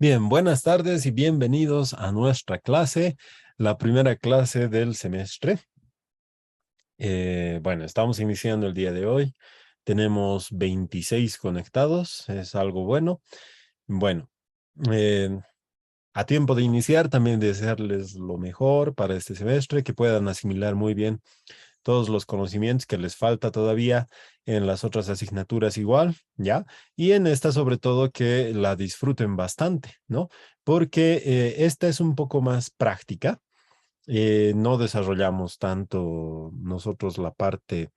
Bien, buenas tardes y bienvenidos a nuestra clase, la primera clase del semestre. Bueno, estamos iniciando el día de hoy. Tenemos 26 conectados, es algo bueno. Bueno, eh, a tiempo de iniciar, también desearles lo mejor para este semestre, que puedan asimilar muy bien todos los conocimientos que les falta todavía en las otras asignaturas igual, ¿ya? Y en esta sobre todo que la disfruten bastante, ¿no? Porque esta es un poco más práctica. No desarrollamos tanto nosotros la parte,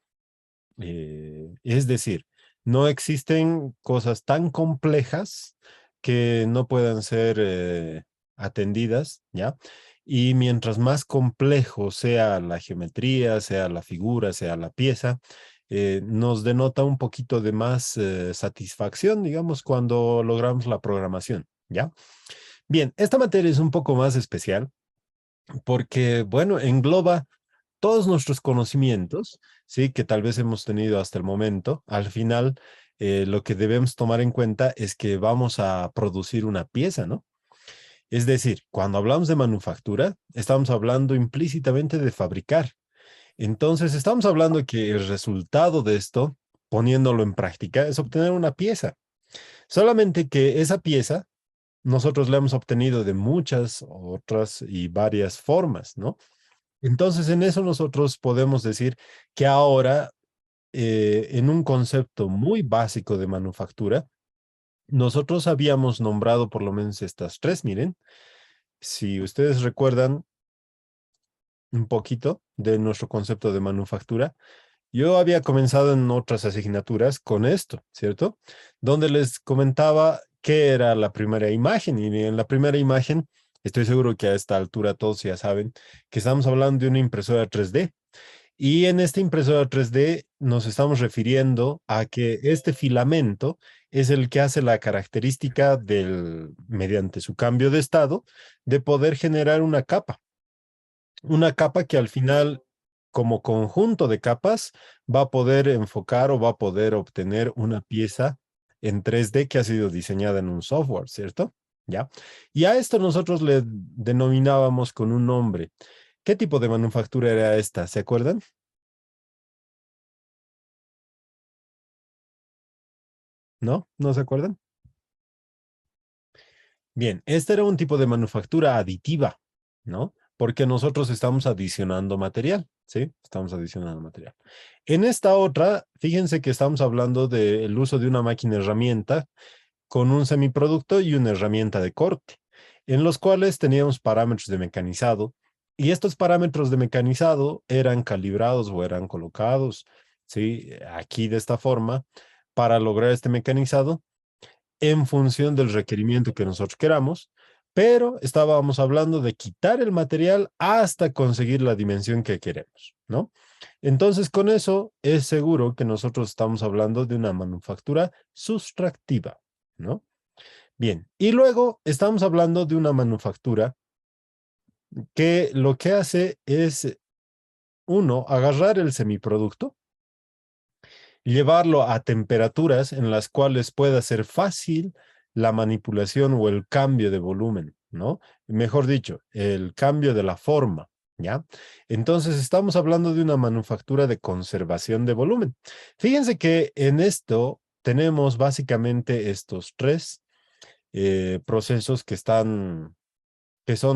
es decir, no existen cosas tan complejas que no puedan ser atendidas, ¿ya? Y mientras más complejo sea la geometría, sea la figura, sea la pieza, nos denota un poquito de más satisfacción, digamos, cuando logramos la programación, ¿ya? Bien, esta materia es un poco más especial porque, bueno, engloba todos nuestros conocimientos, ¿sí? Que tal vez hemos tenido hasta el momento. Al final, lo que debemos tomar en cuenta es que vamos a producir una pieza, ¿no? Es decir, cuando hablamos de manufactura, estamos hablando implícitamente de fabricar. Entonces, estamos hablando que el resultado de esto, poniéndolo en práctica, es obtener una pieza. Solamente que esa pieza nosotros la hemos obtenido de muchas otras y varias formas, ¿no? Entonces, en eso nosotros podemos decir que ahora, en un concepto muy básico de manufactura, nosotros habíamos nombrado por lo menos estas tres, miren. Si ustedes recuerdan un poquito de nuestro concepto de manufactura, yo había comenzado en otras asignaturas con esto, ¿cierto? Donde les comentaba qué era la primera imagen. Y en la primera imagen, estoy seguro que a esta altura todos ya saben que estamos hablando de una impresora 3D. Y en esta impresora 3D nos estamos refiriendo a que este filamento es el que hace la característica del, mediante su cambio de estado, de poder generar una capa. Una capa que al final, como conjunto de capas, va a poder enfocar o va a poder obtener una pieza en 3D que ha sido diseñada en un software, ¿cierto? ¿Ya? Y a esto nosotros le denominábamos con un nombre. ¿Qué tipo de manufactura era esta? ¿Se acuerdan? ¿No? ¿No se acuerdan? Bien, este era un tipo de manufactura aditiva, ¿no? Porque nosotros estamos adicionando material, ¿sí? Estamos adicionando material. En esta otra, fíjense que estamos hablando del uso de una máquina herramienta con un semiproducto y una herramienta de corte, en los cuales teníamos parámetros de mecanizado, y estos parámetros de mecanizado eran calibrados o eran colocados, ¿sí? Aquí de esta forma, para lograr este mecanizado en función del requerimiento que nosotros queramos, pero estábamos hablando de quitar el material hasta conseguir la dimensión que queremos, ¿no? Entonces, con eso es seguro que nosotros estamos hablando de una manufactura sustractiva, ¿no? Bien, y luego estamos hablando de una manufactura que lo que hace es, uno, agarrar el semiproducto, llevarlo a temperaturas en las cuales pueda ser fácil la manipulación o el cambio de volumen, ¿no? Mejor dicho, el cambio de la forma, ¿ya? Entonces estamos hablando de una manufactura de conservación de volumen. Fíjense que en esto tenemos básicamente estos tres procesos que son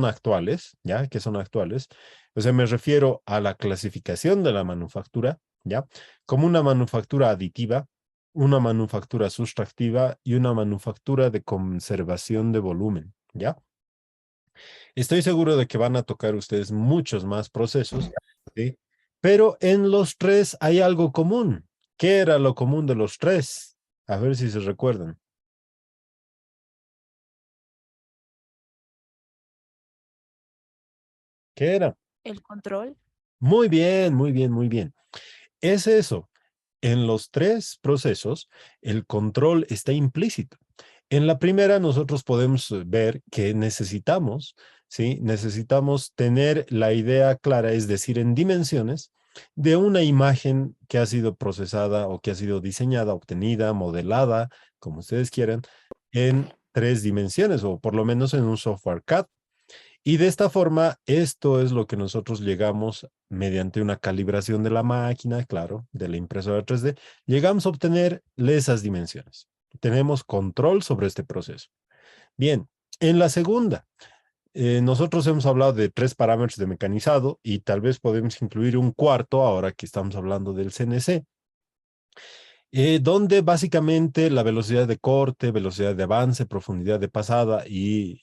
actuales, ¿ya? Que son actuales. O sea, me refiero a la clasificación de la manufactura, ¿ya? Como una manufactura aditiva, una manufactura sustractiva y una manufactura de conservación de volumen, ¿ya? Estoy seguro de que van a tocar ustedes muchos más procesos, ¿sí? Pero en los tres hay algo común. ¿Qué era lo común de los tres? A ver si se recuerdan. ¿Qué era? El control. Muy bien, muy bien, muy bien. Es eso. En los tres procesos, el control está implícito. En la primera, nosotros podemos ver que necesitamos, ¿sí? Necesitamos tener la idea clara, es decir, en dimensiones, de una imagen que ha sido procesada o que ha sido diseñada, obtenida, modelada, como ustedes quieran, en tres dimensiones, o por lo menos en un software CAD. Y de esta forma, esto es lo que nosotros llegamos mediante una calibración de la máquina, claro, de la impresora 3D, llegamos a obtener esas dimensiones. Tenemos control sobre este proceso. Bien, en la segunda, nosotros hemos hablado de tres parámetros de mecanizado y tal vez podemos incluir un cuarto ahora que estamos hablando del CNC, donde básicamente la velocidad de corte, velocidad de avance, profundidad de pasada y,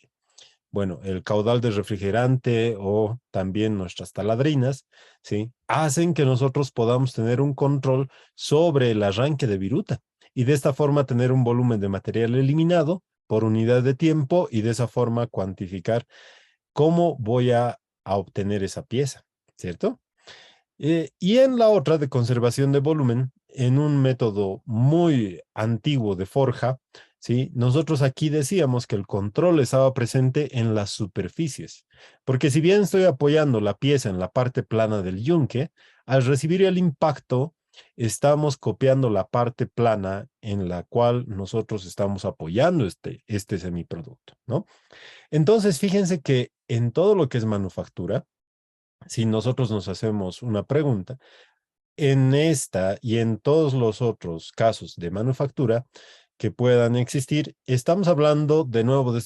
bueno, el caudal de refrigerante o también nuestras taladrinas, ¿sí? Hacen que nosotros podamos tener un control sobre el arranque de viruta y de esta forma tener un volumen de material eliminado por unidad de tiempo y de esa forma cuantificar cómo voy a obtener esa pieza, ¿cierto? Y en la otra de conservación de volumen, en un método muy antiguo de forja, ¿sí? Nosotros aquí decíamos que el control estaba presente en las superficies, porque si bien estoy apoyando la pieza en la parte plana del yunque, al recibir el impacto, estamos copiando la parte plana en la cual nosotros estamos apoyando este semiproducto, ¿no? Entonces, fíjense que en todo lo que es manufactura, si nosotros nos hacemos una pregunta, en esta y en todos los otros casos de manufactura que puedan existir, estamos hablando de nuevo de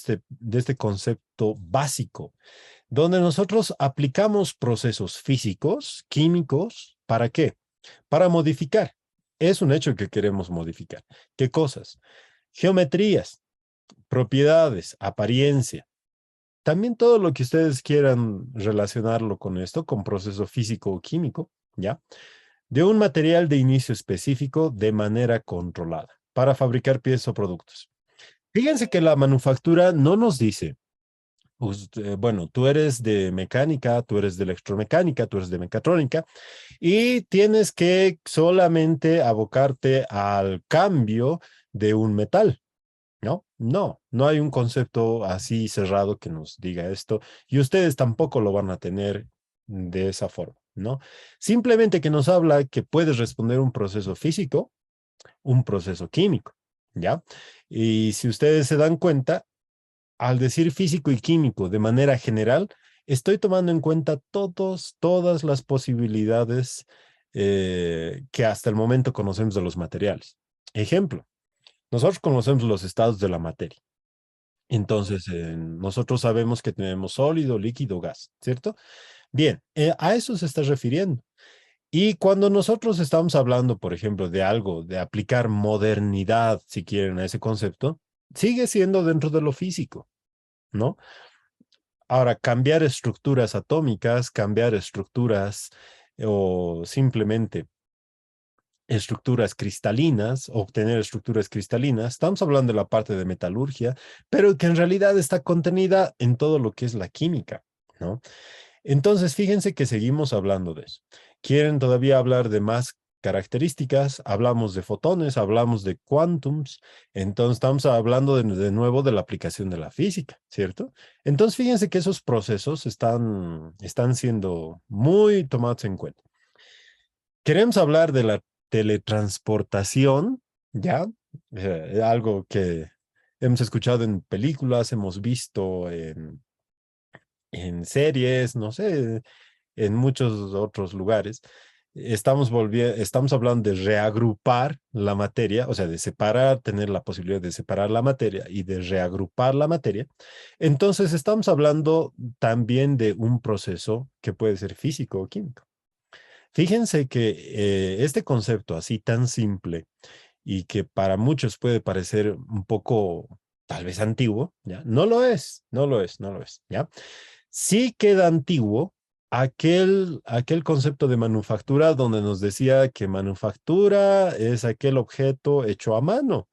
este concepto básico, donde nosotros aplicamos procesos físicos, químicos, ¿para qué? Para modificar. Es un hecho que queremos modificar. ¿Qué cosas? Geometrías, propiedades, apariencia. También todo lo que ustedes quieran relacionarlo con esto, con proceso físico o químico, ¿ya? De un material de inicio específico de manera controlada para fabricar piezas o productos. Fíjense que la manufactura no nos dice, bueno, tú eres de mecánica, tú eres de electromecánica, tú eres de mecatrónica y tienes que solamente abocarte al cambio de un metal. ¿No? No, no hay un concepto así cerrado que nos diga esto y ustedes tampoco lo van a tener de esa forma, ¿no? Simplemente que nos habla que puedes responder un proceso físico, un proceso químico, ¿ya? Y si ustedes se dan cuenta, al decir físico y químico de manera general, estoy tomando en cuenta todas las posibilidades que hasta el momento conocemos de los materiales. Ejemplo, nosotros conocemos los estados de la materia. Entonces, nosotros sabemos que tenemos sólido, líquido, gas, ¿cierto? Bien, a eso se está refiriendo. Y cuando nosotros estamos hablando, por ejemplo, de algo, de aplicar modernidad, si quieren, a ese concepto, sigue siendo dentro de lo físico, ¿no? Ahora, cambiar estructuras atómicas, cambiar estructuras o simplemente estructuras cristalinas, obtener estructuras cristalinas. Estamos hablando de la parte de metalurgia, pero que en realidad está contenida en todo lo que es la química, ¿no? Entonces, fíjense que seguimos hablando de eso. ¿Quieren todavía hablar de más características? Hablamos de fotones, hablamos de quantums, entonces estamos hablando de nuevo de la aplicación de la física, ¿cierto? Entonces, fíjense que esos procesos están siendo muy tomados en cuenta. Queremos hablar de la teletransportación, ¿ya? Algo que hemos escuchado en películas, hemos visto en series, no sé, en muchos otros lugares. Estamos hablando de reagrupar la materia, o sea, de separar, tener la posibilidad de separar la materia y de reagrupar la materia. Entonces, estamos hablando también de un proceso que puede ser físico o químico. Fíjense que este concepto así tan simple y que para muchos puede parecer un poco tal vez antiguo, ¿ya? No lo es, no lo es, no lo es, ¿ya? Sí queda antiguo aquel concepto de manufactura donde nos decía que manufactura es aquel objeto hecho a mano,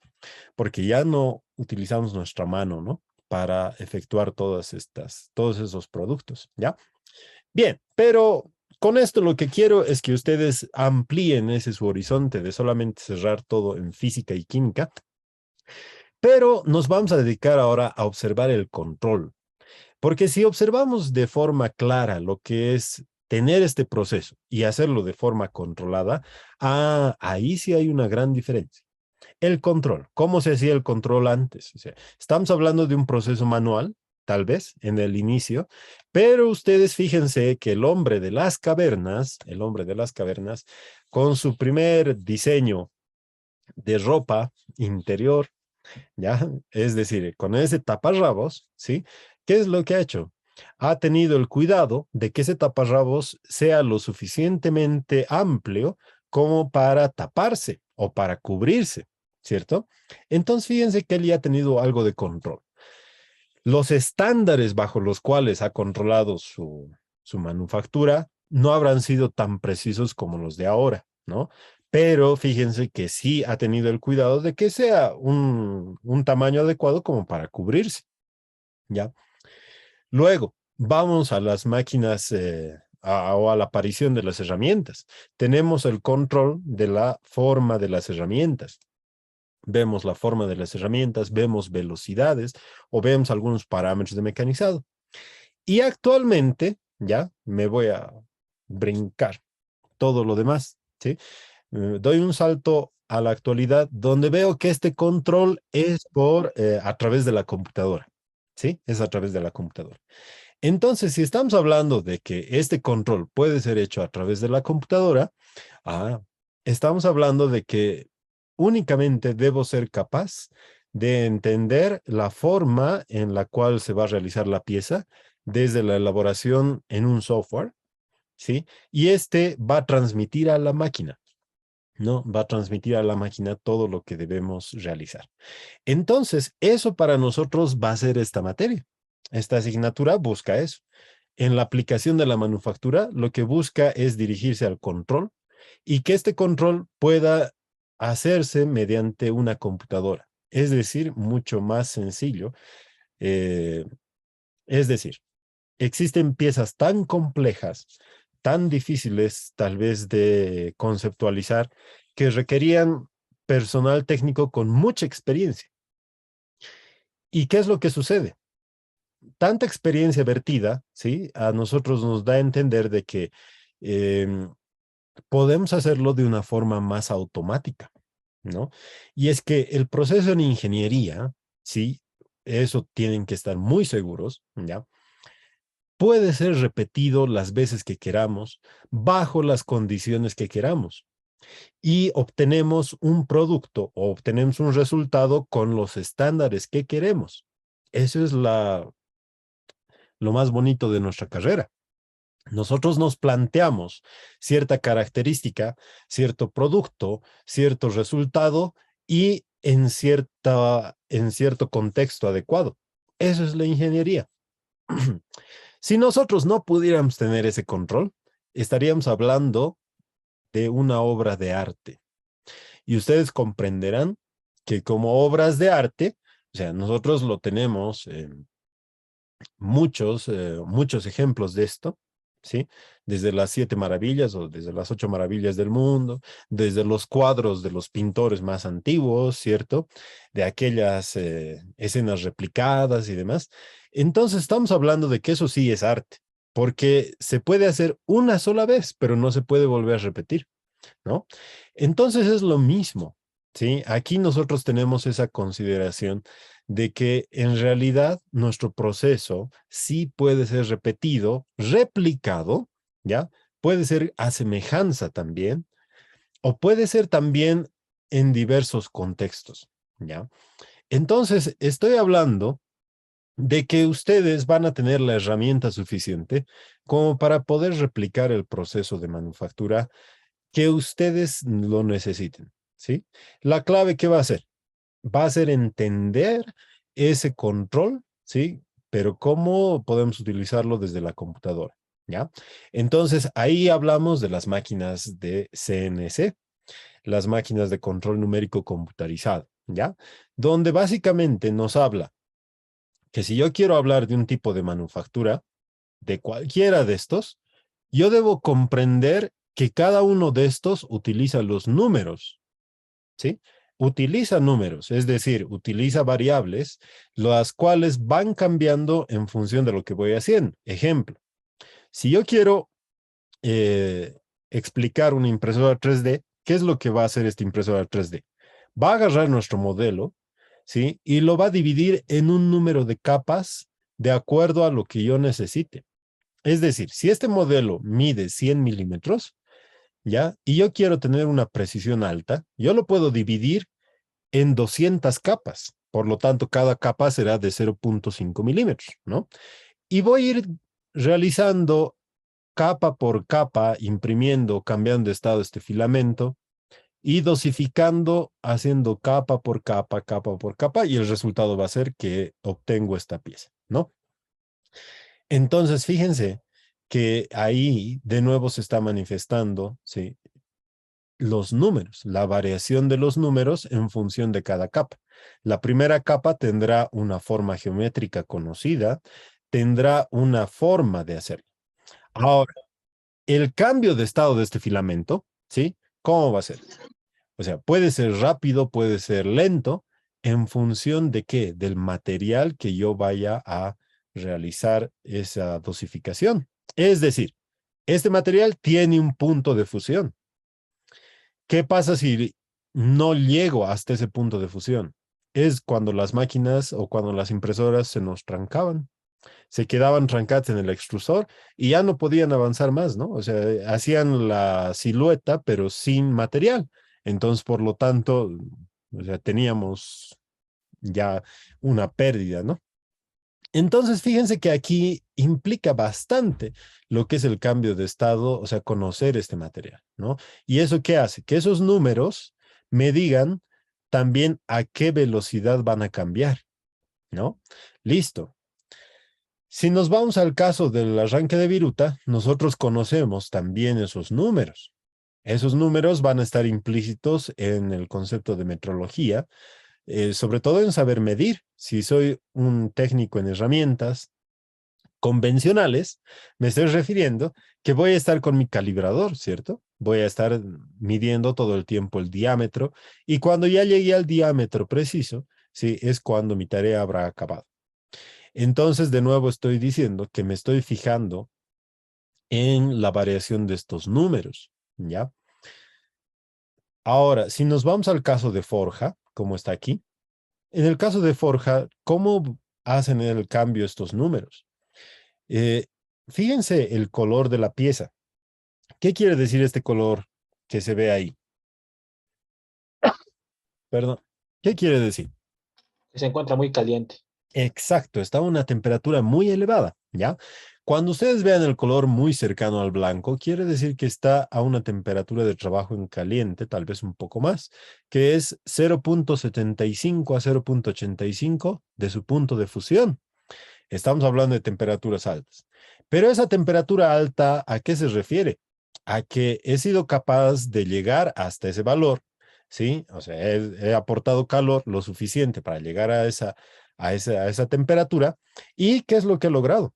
porque ya no utilizamos nuestra mano, ¿no? Para efectuar todos esos productos, ¿ya? Bien, pero con esto lo que quiero es que ustedes amplíen ese su horizonte de solamente cerrar todo en física y química, pero nos vamos a dedicar ahora a observar el control, porque si observamos de forma clara lo que es tener este proceso y hacerlo de forma controlada, ahí sí hay una gran diferencia. el control. ¿Cómo se hacía el control antes? O sea, estamos hablando de un proceso manual, tal vez, en el inicio, pero ustedes fíjense que el hombre de las cavernas, con su primer diseño de ropa interior, ¿ya? Es decir, con ese taparrabos, ¿sí? ¿Qué es lo que ha hecho? Ha tenido el cuidado de que ese taparrabos sea lo suficientemente amplio como para taparse o para cubrirse, ¿cierto? Entonces, fíjense que él ya ha tenido algo de control. Los estándares bajo los cuales ha controlado su manufactura no habrán sido tan precisos como los de ahora, ¿no? Pero fíjense que sí ha tenido el cuidado de que sea un tamaño adecuado como para cubrirse, ¿ya? Luego, vamos a las máquinas o a la aparición de las herramientas. Tenemos el control de la forma de las herramientas. Vemos la forma de las herramientas, vemos velocidades o vemos algunos parámetros de mecanizado. Y actualmente, ya me voy a brincar todo lo demás, ¿sí? Doy un salto a la actualidad donde veo que este control es a través de la computadora, ¿sí? Es a través de la computadora. Entonces, si estamos hablando de que este control puede ser hecho a través de la computadora, ah, estamos hablando de que únicamente debo ser capaz de entender la forma en la cual se va a realizar la pieza desde la elaboración en un software, ¿sí? Y este va a transmitir a la máquina, ¿no? Va a transmitir a la máquina todo lo que debemos realizar. Entonces, eso para nosotros va a ser esta materia. Esta asignatura busca eso. En la aplicación de la manufactura, lo que busca es dirigirse al control y que este control pueda hacerse mediante una computadora. Es decir, mucho más sencillo. Eh, es decir, existen piezas tan complejas, tan difíciles tal vez de conceptualizar, que requerían personal técnico con mucha experiencia. ¿Y qué es lo que sucede? Tanta experiencia vertida, ¿sí? A nosotros nos da a entender de que em, podemos hacerlo de una forma más automática, ¿no? Y es que el proceso en ingeniería, sí, eso tienen que estar muy seguros, ¿ya? Puede ser repetido las veces que queramos, bajo las condiciones que queramos, y obtenemos un producto o obtenemos un resultado con los estándares que queremos. Eso es lo más bonito de nuestra carrera. Nosotros nos planteamos cierta característica, cierto producto, cierto resultado y en cierto contexto adecuado. Eso es la ingeniería. Si nosotros no pudiéramos tener ese control, estaríamos hablando de una obra de arte. Y ustedes comprenderán que como obras de arte, o sea, nosotros lo tenemos muchos ejemplos de esto, ¿sí? Desde las 7 maravillas o desde las 8 maravillas del mundo, desde los cuadros de los pintores más antiguos, ¿cierto? De aquellas escenas replicadas y demás. Entonces estamos hablando de que eso sí es arte, porque se puede hacer una sola vez, pero no se puede volver a repetir, ¿no? Entonces es lo mismo, ¿sí? Aquí nosotros tenemos esa consideración de que en realidad nuestro proceso sí puede ser repetido, replicado, ¿ya? Puede ser a semejanza también, o puede ser también en diversos contextos, ¿ya? Entonces, estoy hablando de que ustedes van a tener la herramienta suficiente como para poder replicar el proceso de manufactura que ustedes lo necesiten, ¿sí? La clave, ¿qué va a ser? Va a ser entender ese control, ¿sí? Pero cómo podemos utilizarlo desde la computadora, ¿ya? Entonces, ahí hablamos de las máquinas de CNC, las máquinas de control numérico computarizado, ¿ya? Donde básicamente nos habla que si yo quiero hablar de un tipo de manufactura, de cualquiera de estos, yo debo comprender que cada uno de estos utiliza los números, ¿sí? Utiliza números, es decir, utiliza variables, las cuales van cambiando en función de lo que voy haciendo. Ejemplo, si yo quiero explicar una impresora 3D, ¿qué es lo que va a hacer esta impresora 3D? va a agarrar nuestro modelo, ¿sí? Y lo va a dividir en un número de capas de acuerdo a lo que yo necesite. Es decir, si este modelo mide 100 milímetros, ¿ya? Y yo quiero tener una precisión alta, yo lo puedo dividir en 200 capas. Por lo tanto, cada capa será de 0.5 milímetros, ¿no? Y voy a ir realizando capa por capa, imprimiendo, cambiando de estado este filamento y dosificando, haciendo capa por capa, y el resultado va a ser que obtengo esta pieza, ¿no? Entonces, fíjense que ahí de nuevo se está manifestando, ¿sí? Los números, la variación de los números en función de cada capa. La primera capa tendrá una forma geométrica conocida, tendrá una forma de hacerlo. Ahora, el cambio de estado de este filamento, ¿sí? ¿Cómo va a ser? O sea, puede ser rápido, puede ser lento, en función de qué, del material que yo vaya a realizar esa dosificación. Es decir, este material tiene un punto de fusión. ¿Qué pasa si no llego hasta ese punto de fusión? Es cuando las máquinas o cuando las impresoras se nos trancaban, se quedaban trancadas en el extrusor y ya no podían avanzar más, ¿no? O sea, hacían la silueta, pero sin material. Entonces, por lo tanto, o sea, teníamos ya una pérdida, ¿no? Entonces, fíjense que aquí implica bastante lo que es el cambio de estado, o sea, conocer este material, ¿no? ¿Y eso qué hace? Que esos números me digan también a qué velocidad van a cambiar, ¿no? Listo. Si nos vamos al caso del arranque de viruta, nosotros conocemos también esos números. Esos números van a estar implícitos en el concepto de metrología, sobre todo en saber medir. Si soy un técnico en herramientas convencionales, me estoy refiriendo que voy a estar con mi calibrador, ¿cierto? Voy a estar midiendo todo el tiempo el diámetro y cuando ya llegue al diámetro preciso, sí, es cuando mi tarea habrá acabado. Entonces, de nuevo estoy diciendo que me estoy fijando en la variación de estos números, ¿ya? Ahora, si nos vamos al caso de forja, como está aquí, en el caso de forja, ¿cómo hacen el cambio estos números? Eh, Fíjense el color de la pieza. ¿Qué quiere decir este color que se ve ahí? Perdón. ¿Qué quiere decir? Que se encuentra muy caliente. Exacto, está a una temperatura muy elevada, ¿ya? Cuando ustedes vean el color muy cercano al blanco, quiere decir que está a una temperatura de trabajo en caliente, tal vez un poco más, que es 0.75 a 0.85 de su punto de fusión. Estamos hablando de temperaturas altas. Pero esa temperatura alta, ¿a qué se refiere? A que he sido capaz de llegar hasta ese valor, ¿sí? O sea, he aportado calor lo suficiente para llegar a esa temperatura. ¿Y qué es lo que he logrado?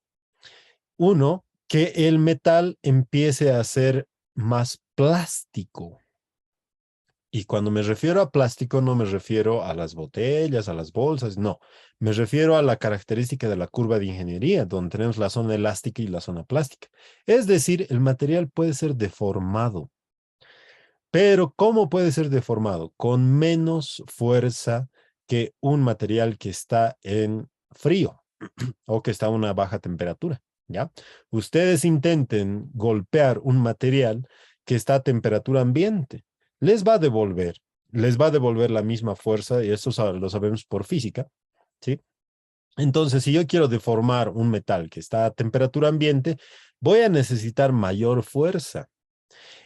Uno, que el metal empiece a ser más plástico. Y cuando me refiero a plástico, no me refiero a las botellas, a las bolsas, no. Me refiero a la característica de la curva de ingeniería, donde tenemos la zona elástica y la zona plástica. Es decir, el material puede ser deformado. Pero ¿cómo puede ser deformado? Con menos fuerza que un material que está en frío o que está a una baja temperatura, ¿ya? Ustedes intenten golpear un material que está a temperatura ambiente, les va a devolver, les va a devolver la misma fuerza, y eso lo sabemos por física, ¿sí? Entonces, si yo quiero deformar un metal que está a temperatura ambiente, voy a necesitar mayor fuerza.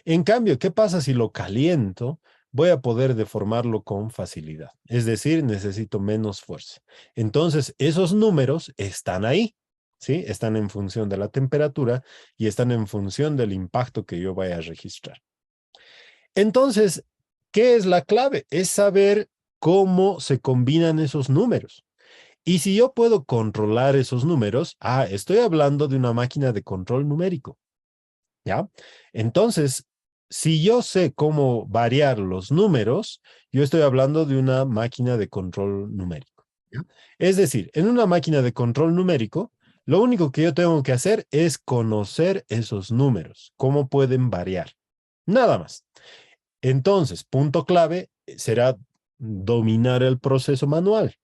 En cambio, ¿qué pasa si lo caliento? Voy a poder deformarlo con facilidad. Es decir, necesito menos fuerza. Entonces, esos números están ahí, ¿sí? Están en función de la temperatura y están en función del impacto que yo vaya a registrar. Entonces, ¿qué es la clave? Es saber cómo se combinan esos números. Y si yo puedo controlar esos números, estoy hablando de una máquina de control numérico. ¿Ya? Entonces, si yo sé cómo variar los números, yo estoy hablando de una máquina de control numérico. ¿Ya? Es decir, en una máquina de control numérico, lo único que yo tengo que hacer es conocer esos números, cómo pueden variar. Nada más. Entonces, punto clave será dominar el proceso manual.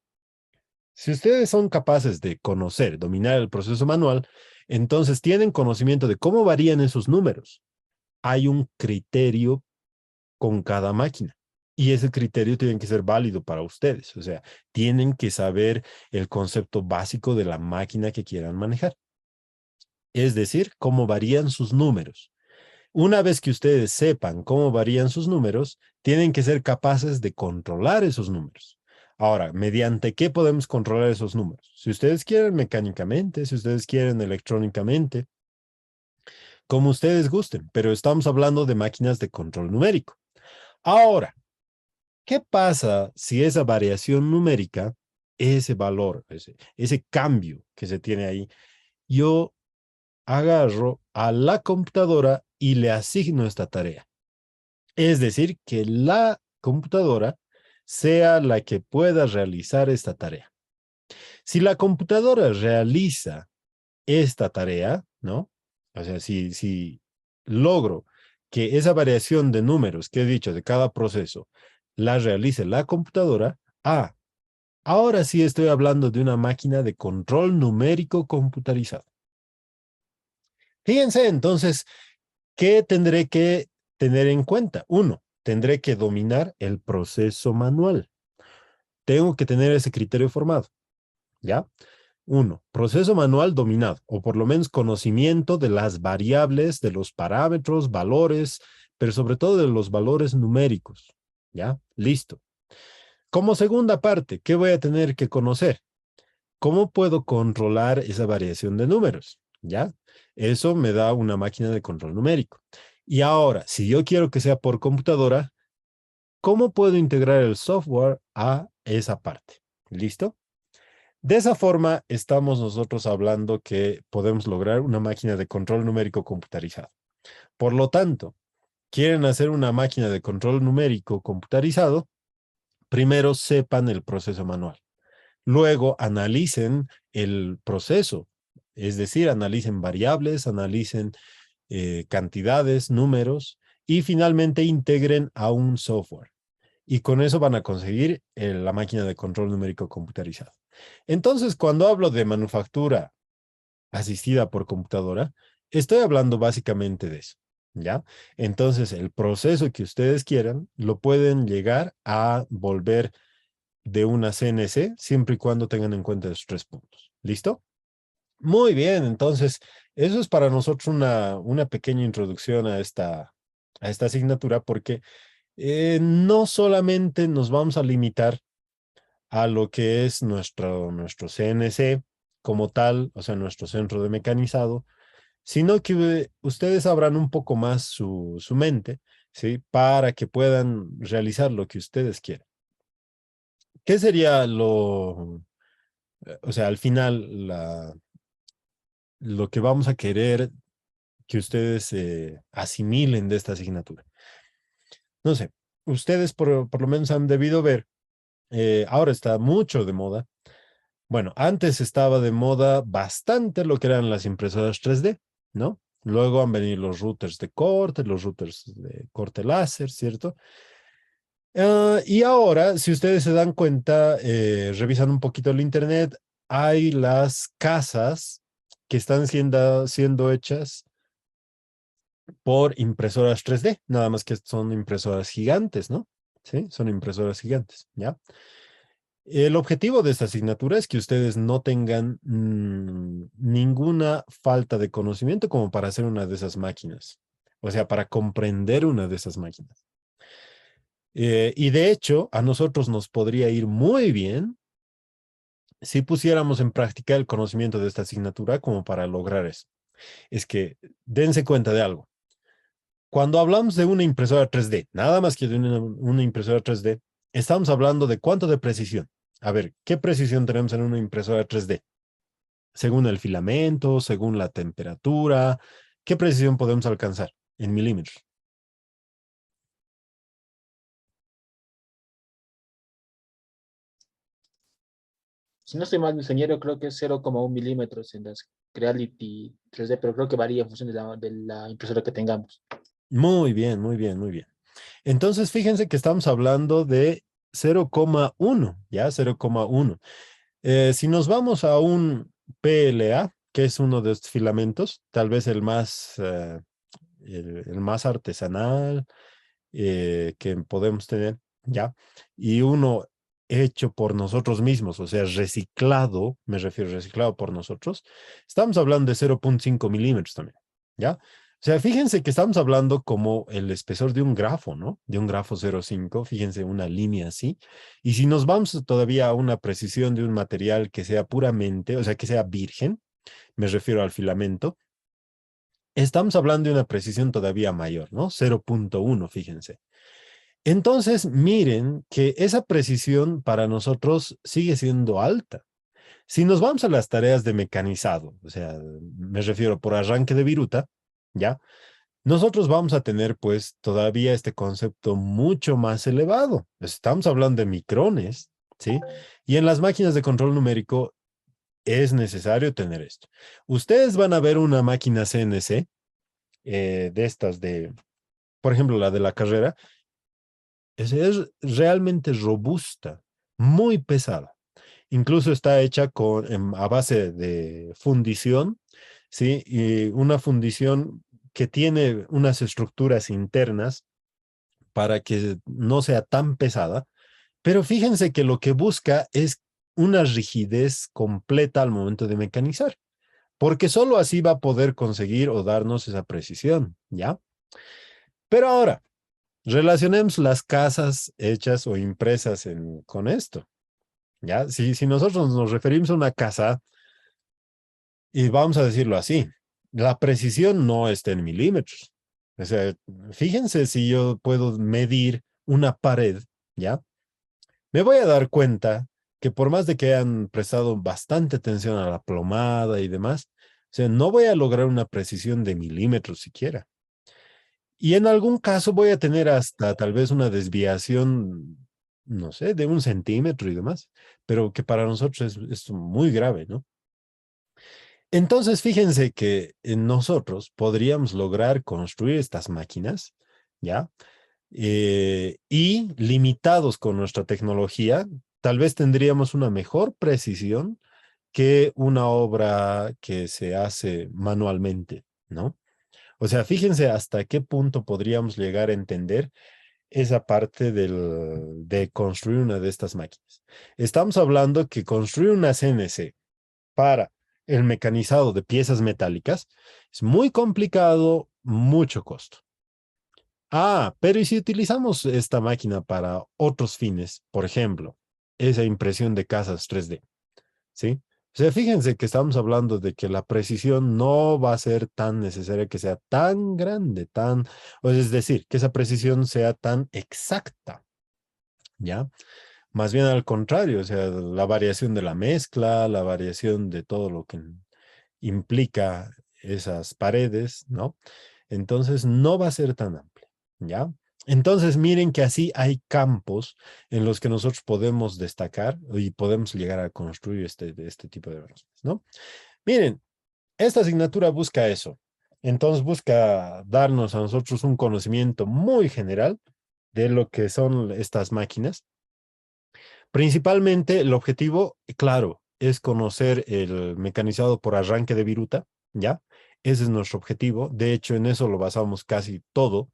Si ustedes son capaces de conocer, dominar el proceso manual, entonces tienen conocimiento de cómo varían esos números. Hay un criterio con cada máquina y ese criterio tiene que ser válido para ustedes. O sea, tienen que saber el concepto básico de la máquina que quieran manejar. Es decir, cómo varían sus números. Una vez que ustedes sepan cómo varían sus números, tienen que ser capaces de controlar esos números. Ahora, ¿mediante qué podemos controlar esos números? Si ustedes quieren mecánicamente, si ustedes quieren electrónicamente, como ustedes gusten, pero estamos hablando de máquinas de control numérico. Ahora, ¿qué pasa si esa variación numérica, ese valor, ese cambio que se tiene ahí, yo agarro a la computadora y le asigno esta tarea? Es decir, que la computadora sea la que pueda realizar esta tarea. Si la computadora realiza esta tarea, ¿no? O sea, si logro que esa variación de números que he dicho de cada proceso la realice la computadora, ahora sí estoy hablando de una máquina de control numérico computarizado. Fíjense entonces, ¿qué tendré que tener en cuenta? Uno, tendré que dominar el proceso manual. Tengo que tener ese criterio formado, ¿ya? Uno, proceso manual dominado, o por lo menos conocimiento de las variables, de los parámetros, valores, pero sobre todo de los valores numéricos, ¿ya? Listo. Como segunda parte, ¿qué voy a tener que conocer? ¿Cómo puedo controlar esa variación de números? ¿Ya? Eso me da una máquina de control numérico. Y ahora, si yo quiero que sea por computadora, ¿cómo puedo integrar el software a esa parte? ¿Listo? De esa forma, estamos nosotros hablando que podemos lograr una máquina de control numérico computarizado. Por lo tanto, quieren hacer una máquina de control numérico computarizado, primero sepan el proceso manual. Luego analicen el proceso, es decir, analicen variables, analicen cantidades, números y finalmente integren a un software. Y con eso van a conseguir la máquina de control numérico computarizado. Entonces, cuando hablo de manufactura asistida por computadora, estoy hablando básicamente de eso, ¿ya? Entonces, el proceso que ustedes quieran lo pueden llegar a volver de una CNC siempre y cuando tengan en cuenta esos 3 puntos. ¿Listo? Muy bien, entonces, eso es para nosotros una pequeña introducción a esta asignatura porque no solamente nos vamos a limitar a lo que es nuestro CNC como tal, o sea, nuestro centro de mecanizado, sino que ustedes abran un poco más su mente, ¿sí? Para que puedan realizar lo que ustedes quieran. ¿Qué sería o sea, al final, lo que vamos a querer que ustedes asimilen de esta asignatura? No sé, ustedes por lo menos han debido ver, ahora está mucho de moda. Bueno, antes estaba de moda bastante lo que eran las impresoras 3D, ¿no? Luego han venido los routers de corte, los routers de corte láser, ¿cierto? Y ahora, si ustedes se dan cuenta, revisan un poquito el internet, hay las casas que están siendo hechas por impresoras 3D, nada más que son impresoras gigantes, ¿no? Sí, son impresoras gigantes, ¿ya? El objetivo de esta asignatura es que ustedes no tengan ninguna falta de conocimiento como para hacer una de esas máquinas. O sea, para comprender una de esas máquinas. Y de hecho, a nosotros nos podría ir muy bien si pusiéramos en práctica el conocimiento de esta asignatura como para lograr eso. Es que dense cuenta de algo. Cuando hablamos de una impresora 3D, nada más que de una impresora 3D, estamos hablando de cuánto de precisión. A ver, ¿qué precisión tenemos en una impresora 3D? Según el filamento, según la temperatura, ¿qué precisión podemos alcanzar en milímetros? Si no estoy mal, ingeniero, creo que es 0,1 milímetros en las Creality 3D, pero creo que varía en función de la impresora que tengamos. Muy bien, muy bien, muy bien. Entonces, fíjense que estamos hablando de 0,1, ¿ya? 0,1. Si nos vamos a un PLA, que es uno de estos filamentos, tal vez el más artesanal que podemos tener, ¿ya? Y uno hecho por nosotros mismos, o sea, reciclado, me refiero reciclado por nosotros, estamos hablando de 0,5 milímetros también, ¿ya? O sea, fíjense que estamos hablando como el espesor de un grafo, ¿no? De un grafo 0,5, fíjense, una línea así. Y si nos vamos todavía a una precisión de un material que sea puramente, o sea, que sea virgen, me refiero al filamento, estamos hablando de una precisión todavía mayor, ¿no? 0,1, fíjense. Entonces, miren que esa precisión para nosotros sigue siendo alta. Si nos vamos a las tareas de mecanizado, o sea, me refiero por arranque de viruta, ¿ya? Nosotros vamos a tener pues todavía este concepto mucho más elevado. Estamos hablando de micrones, ¿sí? Y en las máquinas de control numérico es necesario tener esto. Ustedes van a ver una máquina CNC de estas por ejemplo, la de la carrera, es realmente robusta, muy pesada. Incluso está hecha a base de fundición, ¿sí? Y una fundición que tiene unas estructuras internas para que no sea tan pesada, pero fíjense que lo que busca es una rigidez completa al momento de mecanizar, porque solo así va a poder conseguir o darnos esa precisión, ¿ya? Pero ahora, relacionemos las casas hechas o impresas con esto, ¿ya? Si nosotros nos referimos a una casa, y vamos a decirlo así, la precisión no está en milímetros. O sea, fíjense si yo puedo medir una pared, ¿ya? Me voy a dar cuenta que por más de que hayan prestado bastante atención a la plomada y demás, o sea, no voy a lograr una precisión de milímetros siquiera. Y en algún caso voy a tener hasta tal vez una desviación, no sé, de 1 centímetro y demás, pero que para nosotros es muy grave, ¿no? Entonces, fíjense que nosotros podríamos lograr construir estas máquinas, ¿ya? Y limitados con nuestra tecnología, tal vez tendríamos una mejor precisión que una obra que se hace manualmente, ¿no? O sea, fíjense hasta qué punto podríamos llegar a entender esa parte de construir una de estas máquinas. Estamos hablando que construir una CNC para el mecanizado de piezas metálicas es muy complicado, mucho costo. Ah, pero ¿y si utilizamos esta máquina para otros fines? Por ejemplo, esa impresión de casas 3D, ¿sí? O sea, fíjense que estamos hablando de que la precisión no va a ser tan necesaria que sea tan grande, o es decir, que esa precisión sea tan exacta, ¿ya? Más bien al contrario, o sea, la variación de la mezcla, la variación de todo lo que implica esas paredes, ¿no? Entonces no va a ser tan amplia, ¿ya? Entonces miren que así hay campos en los que nosotros podemos destacar y podemos llegar a construir este tipo de brazos, ¿no? Miren, esta asignatura busca eso. Entonces busca darnos a nosotros un conocimiento muy general de lo que son estas máquinas. Principalmente el objetivo, claro, es conocer el mecanizado por arranque de viruta, ¿ya? Ese es nuestro objetivo. De hecho, en eso lo basamos casi todo,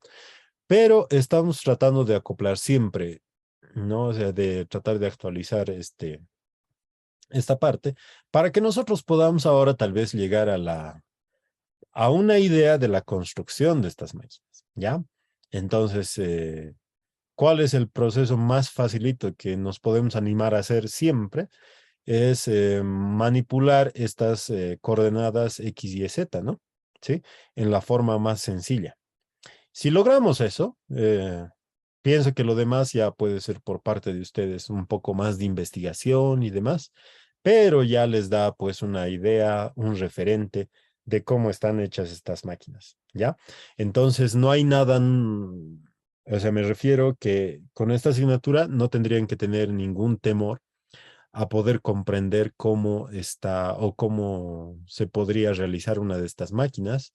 pero estamos tratando de acoplar siempre, ¿no? O sea, de tratar de actualizar esta parte para que nosotros podamos ahora tal vez llegar a una idea de la construcción de estas máquinas, ¿ya? Entonces, ¿cuál es el proceso más facilito que nos podemos animar a hacer siempre? Es manipular estas coordenadas X y Z, ¿no? ¿Sí? En la forma más sencilla. Si logramos eso, pienso que lo demás ya puede ser por parte de ustedes un poco más de investigación y demás, pero ya les da pues una idea, un referente de cómo están hechas estas máquinas, ¿ya? Entonces no hay nada, o sea, me refiero que con esta asignatura no tendrían que tener ningún temor a poder comprender cómo está o cómo se podría realizar una de estas máquinas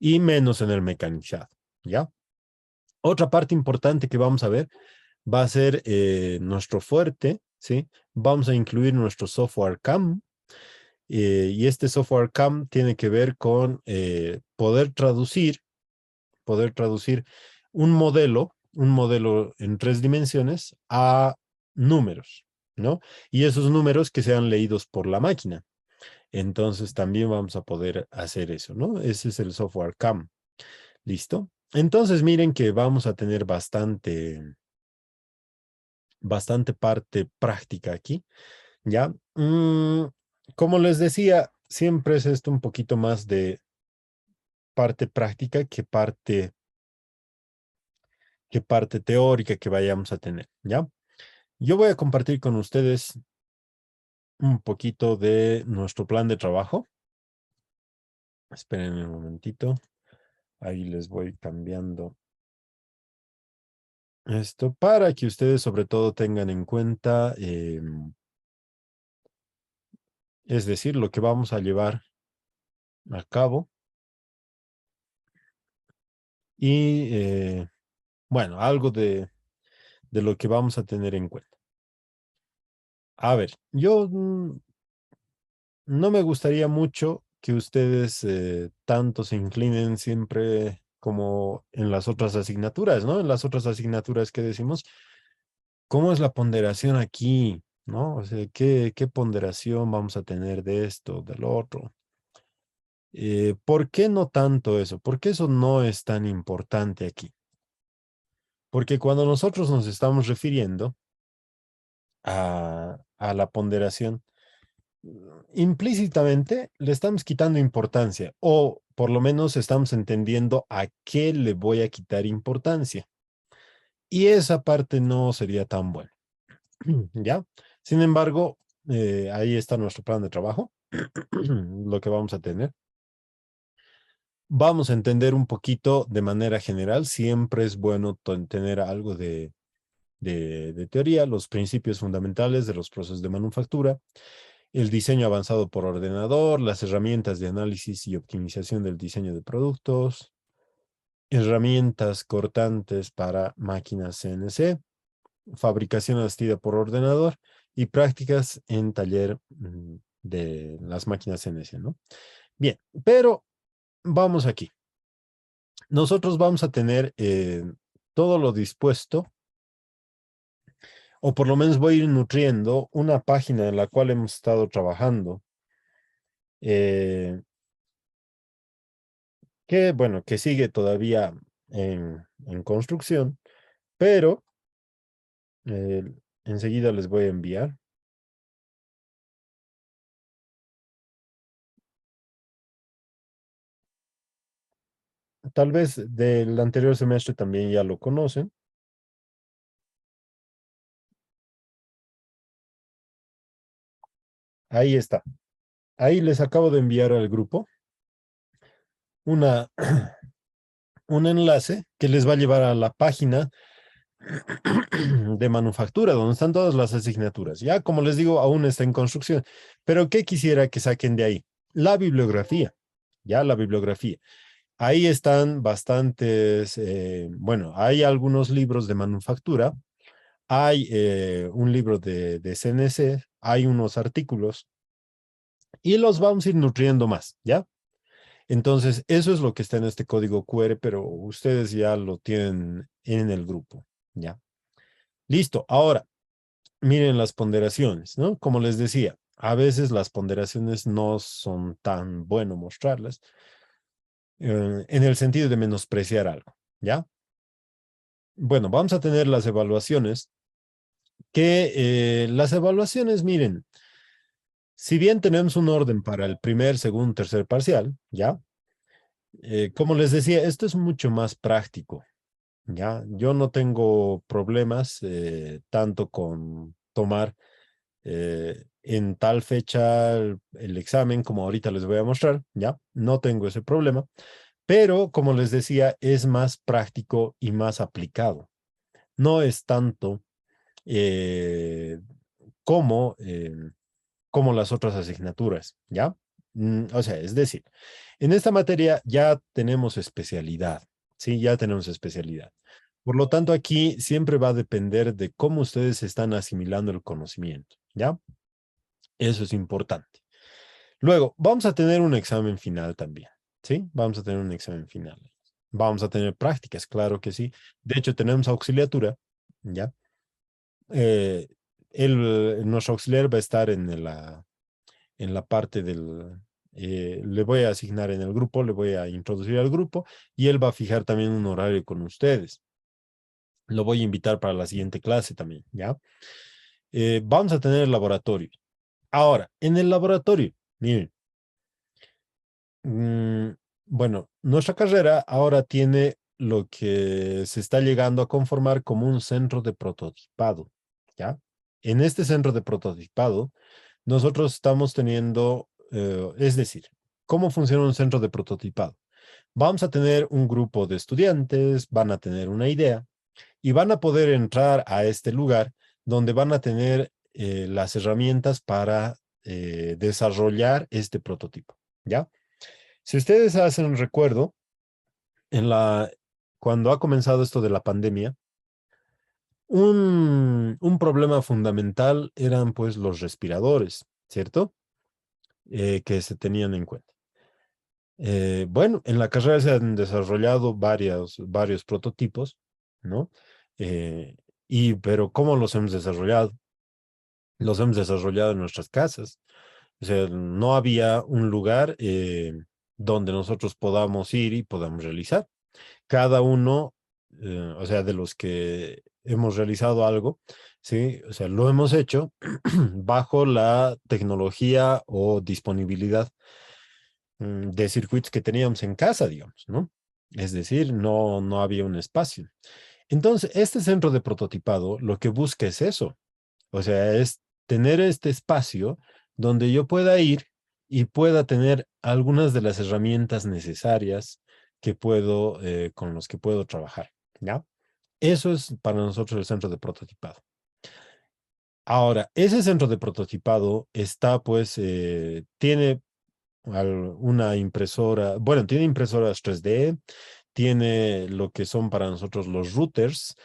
y menos en el mecanizado, ¿ya? Otra parte importante que vamos a ver, va a ser nuestro fuerte, ¿sí? Vamos a incluir nuestro software CAM, y este software CAM tiene que ver con poder traducir un modelo en 3 dimensiones a números, ¿no? Y esos números que sean leídos por la máquina. Entonces también vamos a poder hacer eso, ¿no? Ese es el software CAM. ¿Listo? Entonces miren que vamos a tener bastante parte práctica aquí, ¿ya? Como les decía, siempre es esto un poquito más de parte práctica que parte teórica que vayamos a tener, ¿ya? Yo voy a compartir con ustedes un poquito de nuestro plan de trabajo. Esperen un momentito. Ahí les voy cambiando esto para que ustedes sobre todo tengan en cuenta, es decir, lo que vamos a llevar a cabo y, bueno, algo de lo que vamos a tener en cuenta. A ver, yo no me gustaría mucho que ustedes tanto se inclinen siempre como en las otras asignaturas, ¿no? En las otras asignaturas que decimos, ¿cómo es la ponderación aquí? ¿No? O sea, ¿qué ponderación vamos a tener de esto, del otro? ¿Por qué no tanto eso? ¿Por qué eso no es tan importante aquí? Porque cuando nosotros nos estamos refiriendo a la ponderación, implícitamente le estamos quitando importancia, o por lo menos estamos entendiendo a qué le voy a quitar importancia. Y esa parte no sería tan buena, ¿ya? Sin embargo, ahí está nuestro plan de trabajo, lo que vamos a tener. Vamos a entender un poquito de manera general. Siempre es bueno tener algo de teoría, los principios fundamentales de los procesos de manufactura, el diseño avanzado por ordenador, las herramientas de análisis y optimización del diseño de productos, herramientas cortantes para máquinas CNC, fabricación asistida por ordenador y prácticas en taller de las máquinas CNC, ¿no? Bien, pero vamos aquí. Nosotros vamos a tener todo lo dispuesto, o por lo menos voy a ir nutriendo una página en la cual hemos estado trabajando, eh, que, bueno, que sigue todavía en construcción, pero eh, enseguida les voy a enviar. Tal vez del anterior semestre también ya lo conocen. Ahí está. Ahí les acabo de enviar al grupo una, un enlace que les va a llevar a la página de manufactura, donde están todas las asignaturas. Ya, como les digo, aún está en construcción. Pero ¿qué quisiera que saquen de ahí? La bibliografía. Ya, la bibliografía. Ahí están bastantes, bueno, hay algunos libros de manufactura, hay un libro de CNC, hay unos artículos y los vamos a ir nutriendo más, ¿ya? Entonces, eso es lo que está en este código QR, pero ustedes ya lo tienen en el grupo, ¿ya? Listo. Ahora, miren las ponderaciones, ¿no? Como les decía, a veces las ponderaciones no son tan bueno mostrarlas, en el sentido de menospreciar algo, ¿ya? Bueno, vamos a tener las evaluaciones, que las evaluaciones, miren, si bien tenemos un orden para el primer, segundo, tercer parcial, ¿ya? Como les decía, esto es mucho más práctico, ¿ya? Yo no tengo problemas tanto con tomar en tal fecha el examen, como ahorita les voy a mostrar, ¿ya? No tengo ese problema, pero como les decía, es más práctico y más aplicado. No es tanto eh, como, como las otras asignaturas, ¿ya? O sea, es decir, en esta materia ya tenemos especialidad, ¿sí? Ya tenemos especialidad. Por lo tanto, aquí siempre va a depender de cómo ustedes están asimilando el conocimiento, ¿ya? Eso es importante. Luego, vamos a tener un examen final también, ¿sí? Vamos a tener un examen final. Vamos a tener prácticas, claro que sí. De hecho, tenemos auxiliatura, ¿ya? Eh, nuestro auxiliar va a estar en la parte del... le voy a asignar en el grupo, le voy a introducir al grupo y él va a fijar también un horario con ustedes. Lo voy a invitar para la siguiente clase también, ¿ya? Vamos a tener el laboratorio. Ahora, en el laboratorio, miren, mm, bueno, nuestra carrera ahora tiene lo que se está llegando a conformar como un centro de prototipado, ¿ya? En este centro de prototipado, nosotros estamos teniendo, es decir, ¿cómo funciona un centro de prototipado? Vamos a tener un grupo de estudiantes, van a tener una idea y van a poder entrar a este lugar donde van a tener las herramientas para desarrollar este prototipo, ¿ya? Si ustedes hacen un recuerdo, en cuando ha comenzado esto de la pandemia, un problema fundamental eran pues los respiradores, ¿cierto? Que se tenían en cuenta. Bueno, en la carrera se han desarrollado varios prototipos, ¿no? Eh, pero ¿cómo los hemos desarrollado? Los hemos desarrollado en nuestras casas. O sea, no había un lugar donde nosotros podamos ir y podamos realizar. Cada uno, o sea, de los que hemos realizado algo, ¿sí? O sea, lo hemos hecho bajo la tecnología o disponibilidad de circuitos que teníamos en casa, digamos, ¿no? Es decir, no había un espacio. Entonces, este centro de prototipado lo que busca es eso, o sea, es tener este espacio donde yo pueda ir y pueda tener algunas de las herramientas necesarias que puedo, con los que puedo trabajar, ¿ya? Eso es para nosotros el centro de prototipado. Ahora, ese centro de prototipado está, pues, tiene una impresora, bueno, tiene impresoras 3D, tiene lo que son para nosotros routers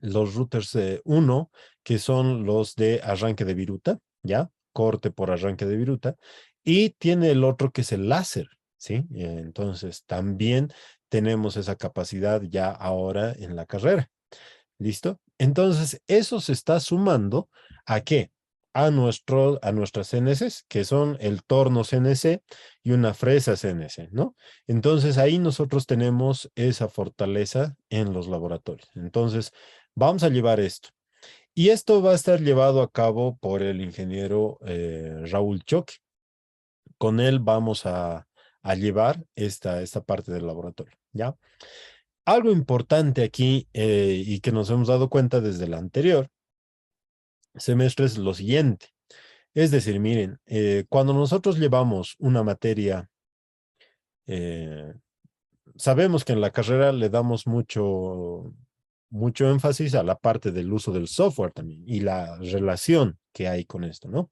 los routers 1, que son los de arranque de viruta, ¿ya? Corte por arranque de viruta, y tiene el otro que es el láser, ¿sí? Entonces, también tenemos esa capacidad ya ahora en la carrera. ¿Listo? Entonces, eso se está sumando ¿a qué? A nuestras CNCs, que son el torno CNC y una fresa CNC, ¿no? Entonces, ahí nosotros tenemos esa fortaleza en los laboratorios. Entonces, vamos a llevar esto. Y esto va a estar llevado a cabo por el ingeniero Raúl Choque. Con él vamos a llevar esta parte del laboratorio, ¿ya? Algo importante aquí y que nos hemos dado cuenta desde el anterior semestre es lo siguiente. Es decir, miren, cuando nosotros llevamos una materia, eh, sabemos que en la carrera le damos mucho énfasis a la parte del uso del software también y la relación que hay con esto, ¿no?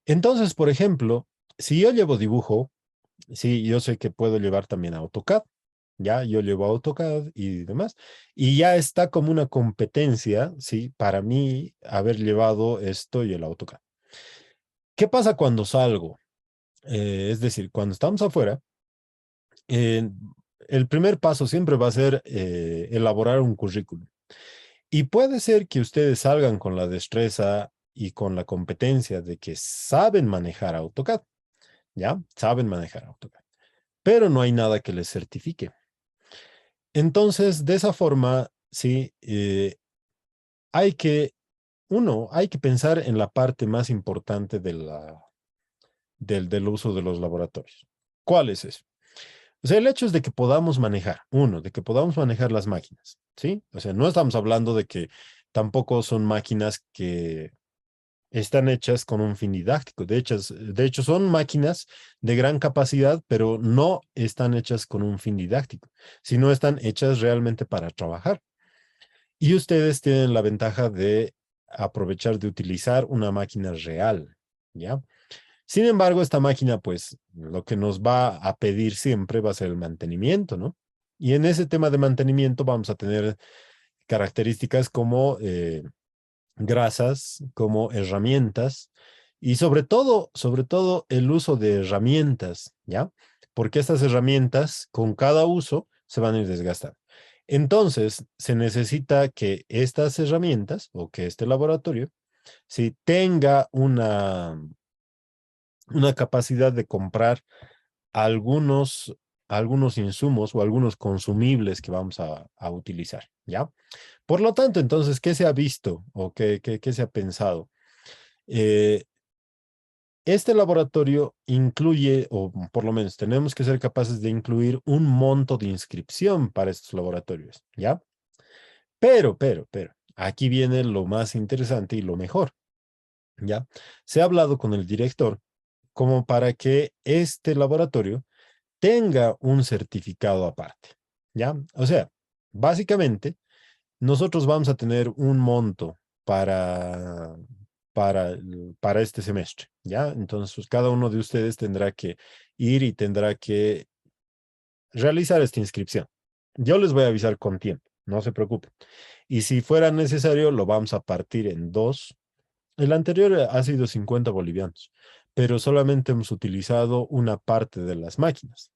Entonces, por ejemplo, si yo llevo dibujo, sí, yo sé que puedo llevar también AutoCAD. Ya, yo llevo AutoCAD y demás. Y ya está como una competencia, sí, para mí haber llevado esto y el AutoCAD. ¿Qué pasa cuando salgo? Es decir, cuando estamos afuera, eh, el primer paso siempre va a ser elaborar un currículum. Y puede ser que ustedes salgan con la destreza y con la competencia de que saben manejar AutoCAD, ¿ya? Saben manejar AutoCAD, pero no hay nada que les certifique. Entonces, de esa forma, sí, hay que, hay que pensar en la parte más importante del uso de los laboratorios. ¿Cuál es eso? O sea, el hecho es de que podamos manejar, de que podamos manejar las máquinas, ¿sí? O sea, no estamos hablando de que tampoco son máquinas que están hechas con un fin didáctico. De hecho, son máquinas de gran capacidad, pero no están hechas con un fin didáctico, sino están hechas realmente para trabajar. Y ustedes tienen la ventaja de aprovechar de utilizar una máquina real, ¿ya? Sin embargo, esta máquina, pues, lo que nos va a pedir siempre va a ser el mantenimiento, ¿no? Y en ese tema de mantenimiento vamos a tener características como grasas, como herramientas y sobre todo el uso de herramientas, ¿ya? Porque estas herramientas con cada uso se van a ir desgastando. Entonces, se necesita que estas herramientas o que este laboratorio, si tenga una capacidad de comprar algunos insumos o algunos consumibles que vamos a utilizar, ¿ya? Por lo tanto, entonces, ¿qué se ha visto o qué se ha pensado? Eh, este laboratorio incluye, o por lo menos tenemos que ser capaces de incluir un monto de inscripción para estos laboratorios, ¿ya? Pero, aquí viene lo más interesante y lo mejor, ¿ya? Se ha hablado con el director como para que este laboratorio tenga un certificado aparte, ¿ya? O sea, básicamente, nosotros vamos a tener un monto para este semestre, ¿ya? Entonces, pues, cada uno de ustedes tendrá que ir y tendrá que realizar esta inscripción. Yo les voy a avisar con tiempo, no se preocupen. Y si fuera necesario, lo vamos a partir en dos. El anterior ha sido 50 bolivianos, pero solamente hemos utilizado una parte de las máquinas.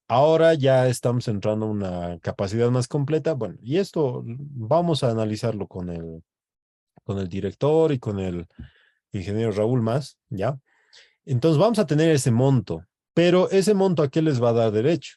Ahora ya estamos entrando a una capacidad más completa. Bueno, y esto vamos a analizarlo con el director y con el ingeniero Raúl más, ¿ya? Entonces vamos a tener ese monto, pero ese monto ¿a qué les va a dar derecho?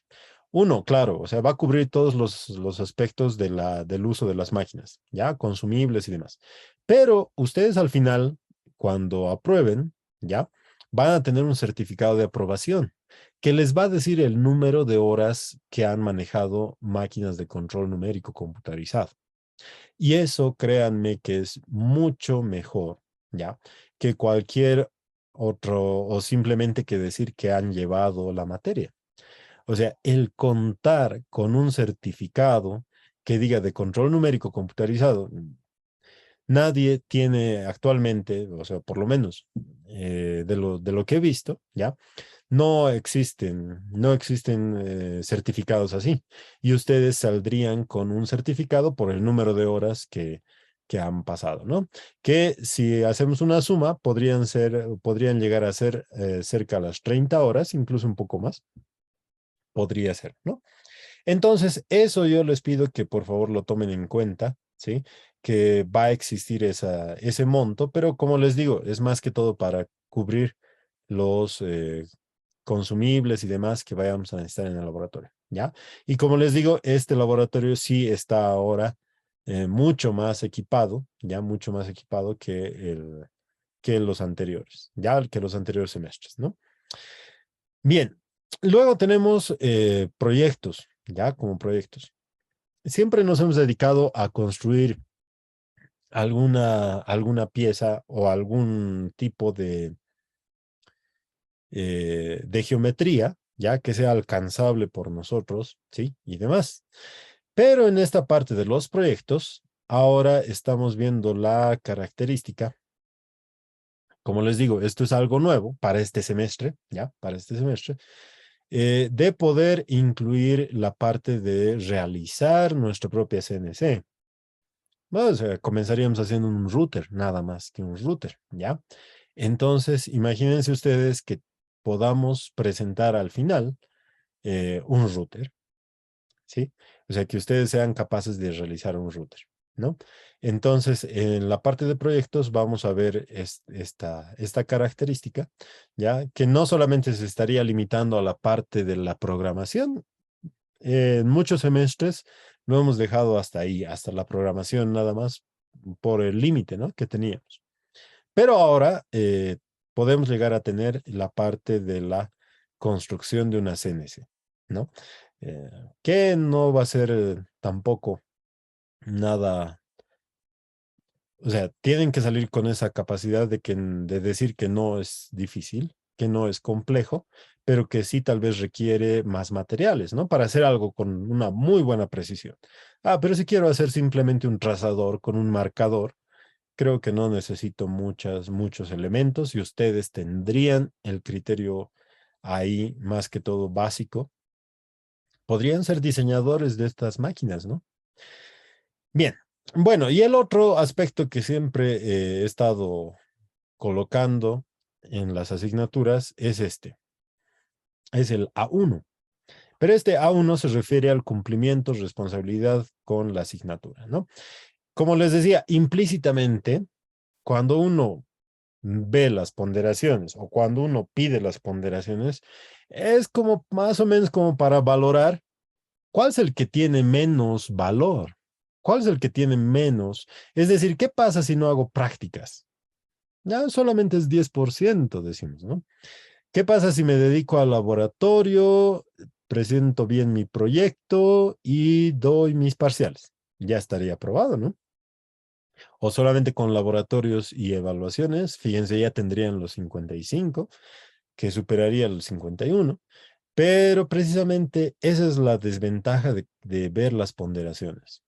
Uno, claro, o sea, va a cubrir todos los aspectos del uso de las máquinas, ¿ya? Consumibles y demás. Pero ustedes al final, cuando aprueben, ¿ya? Van a tener un certificado de aprobación que les va a decir el número de horas que han manejado máquinas de control numérico computarizado. Y eso, créanme, que es mucho mejor, ¿ya? Que cualquier otro, o simplemente que decir que han llevado la materia. O sea, el contar con un certificado que diga de control numérico computarizado, nadie tiene actualmente, o sea, por lo menos de lo que he visto, ¿ya? No existen certificados así. Y ustedes saldrían con un certificado por el número de horas que han pasado, ¿no? Que si hacemos una suma, podrían llegar a ser cerca a las 30 horas, incluso un poco más, podría ser, ¿no? Entonces, eso yo les pido que por favor lo tomen en cuenta, ¿sí? Que va a existir ese monto, pero como les digo, es más que todo para cubrir los consumibles y demás que vayamos a necesitar en el laboratorio, ¿ya? Y como les digo, este laboratorio sí está ahora mucho más equipado, ya mucho más equipado que los anteriores, ya que los anteriores semestres, ¿no? Bien, luego tenemos proyectos, ya como proyectos. Siempre nos hemos dedicado a construir alguna pieza o algún tipo de geometría, ya que sea alcanzable por nosotros, ¿sí? Y demás. Pero en esta parte de los proyectos, ahora estamos viendo la característica. Como les digo, esto es algo nuevo para este semestre, ¿ya? Para este semestre, de poder incluir la parte de realizar nuestra propia CNC. Bueno, o sea, comenzaríamos haciendo un router, nada más que un router, ¿ya? Entonces, imagínense ustedes que podamos presentar al final un router, ¿sí? O sea, que ustedes sean capaces de realizar un router, ¿no? Entonces, en la parte de proyectos vamos a ver esta característica, ¿ya? Que no solamente se estaría limitando a la parte de la programación. En muchos semestres lo hemos dejado hasta ahí, hasta la programación nada más, por el límite, ¿no? Que teníamos. Pero ahora podemos llegar a tener la parte de la construcción de una CNC, ¿no? Eh, que no va a ser tampoco nada, o sea, tienen que salir con esa capacidad de decir que no es difícil, que no es complejo, pero que sí tal vez requiere más materiales, ¿no? Para hacer algo con una muy buena precisión. Ah, pero si quiero hacer simplemente un trazador con un marcador, creo que no necesito muchos elementos y ustedes tendrían el criterio ahí más que todo básico podrían ser diseñadores de estas máquinas, ¿no? Bien, bueno, y el otro aspecto que siempre he estado colocando en las asignaturas es este, es el A1. Pero este A1 se refiere al cumplimiento, responsabilidad con la asignatura, ¿no? Como les decía, implícitamente, cuando uno ve las ponderaciones o cuando uno pide las ponderaciones, es como más o menos como para valorar cuál es el que tiene menos valor, cuál es el que tiene menos. Es decir, ¿qué pasa si no hago prácticas? Ya solamente es 10%, decimos, ¿no? ¿Qué pasa si me dedico al laboratorio, presento bien mi proyecto y doy mis parciales? Ya estaría aprobado, ¿no? O solamente con laboratorios y evaluaciones, fíjense, ya tendrían los 55, que superaría los 51, pero precisamente esa es la desventaja de ver las ponderaciones.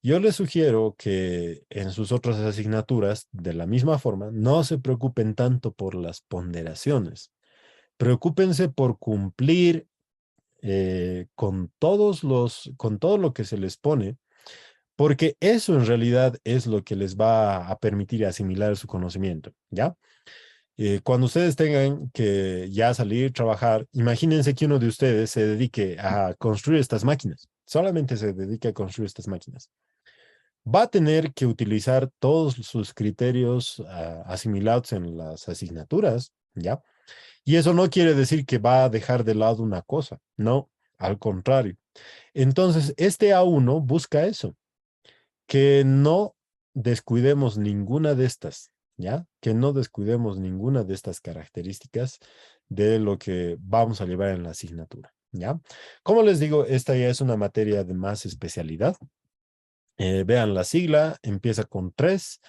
Yo les sugiero que en sus otras asignaturas, de la misma forma, no se preocupen tanto por las ponderaciones. Preocúpense por cumplir con todo lo que se les pone, porque eso en realidad es lo que les va a permitir asimilar su conocimiento, ¿ya? Cuando ustedes tengan que ya salir, trabajar, imagínense que uno de ustedes se dedique a construir estas máquinas, solamente se dedique a construir estas máquinas. Va a tener que utilizar todos sus criterios asimilados en las asignaturas, ¿ya? Y eso no quiere decir que va a dejar de lado una cosa, no, al contrario. Entonces, este A1 busca eso, que no descuidemos ninguna de estas, ¿ya? Que no descuidemos ninguna de estas características de lo que vamos a llevar en la asignatura, ¿ya? Como les digo, esta ya es una materia de más especialidad. Vean la sigla, empieza con 3.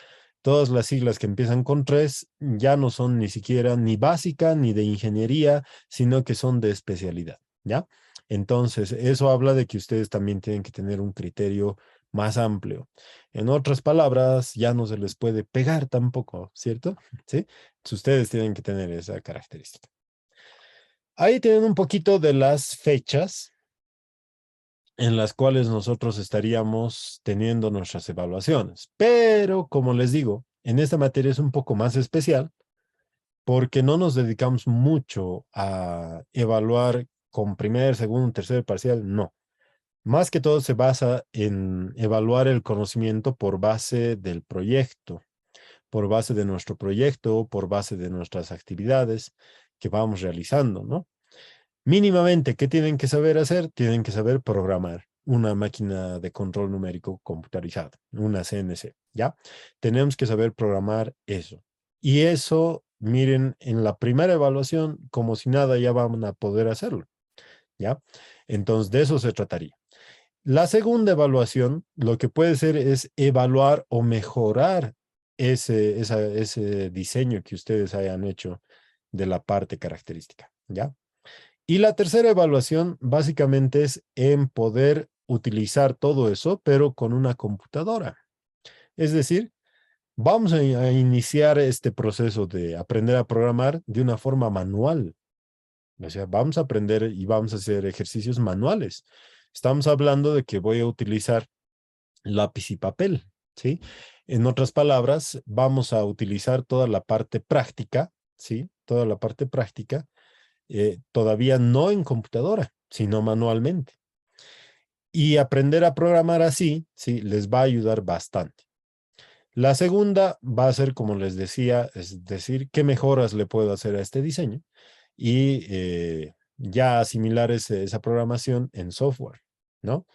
Todas las siglas que empiezan con 3 ya no son ni siquiera ni básica ni de ingeniería, sino que son de especialidad, ¿ya? Entonces, eso habla de que ustedes también tienen que tener un criterio más amplio. En otras palabras, ya no se les puede pegar tampoco, ¿cierto? ¿Sí? Entonces, ustedes tienen que tener esa característica. Ahí tienen un poquito de las fechas en las cuales nosotros estaríamos teniendo nuestras evaluaciones. Pero, como les digo, en esta materia es un poco más especial porque no nos dedicamos mucho a evaluar con primer, segundo, tercer parcial, no. Más que todo se basa en evaluar el conocimiento por base del proyecto, por base de nuestro proyecto, por base de nuestras actividades que vamos realizando, ¿no? Mínimamente, ¿qué tienen que saber hacer? Tienen que saber programar una máquina de control numérico computarizada, una CNC, ¿ya? Tenemos que saber programar eso. Y eso, miren, en la primera evaluación, como si nada, ya van a poder hacerlo, ¿ya? Entonces, de eso se trataría. La segunda evaluación, lo que puede ser es evaluar o mejorar ese diseño que ustedes hayan hecho de la parte característica, ¿ya? Y la tercera evaluación básicamente es en poder utilizar todo eso, pero con una computadora. Es decir, vamos a iniciar este proceso de aprender a programar de una forma manual. O sea, vamos a aprender y vamos a hacer ejercicios manuales. Estamos hablando de que voy a utilizar lápiz y papel, ¿sí? En otras palabras, vamos a utilizar toda la parte práctica, ¿sí? Toda la parte práctica todavía no en computadora, sino manualmente. Y aprender a programar así, sí, les va a ayudar bastante. La segunda va a ser, como les decía, es decir, qué mejoras le puedo hacer a este diseño y ya asimilar esa programación en software, ¿no?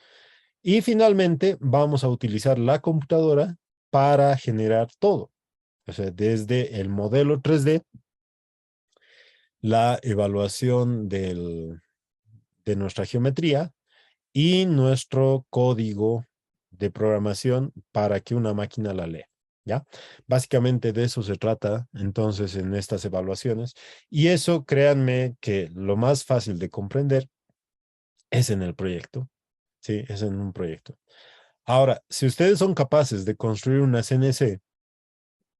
Y finalmente vamos a utilizar la computadora para generar todo. O sea, desde el modelo 3D, la evaluación de nuestra geometría y nuestro código de programación para que una máquina la lea, ¿ya? Básicamente de eso se trata entonces en estas evaluaciones y eso créanme que lo más fácil de comprender es en el proyecto, ¿sí? Es en un proyecto. Ahora, si ustedes son capaces de construir una CNC,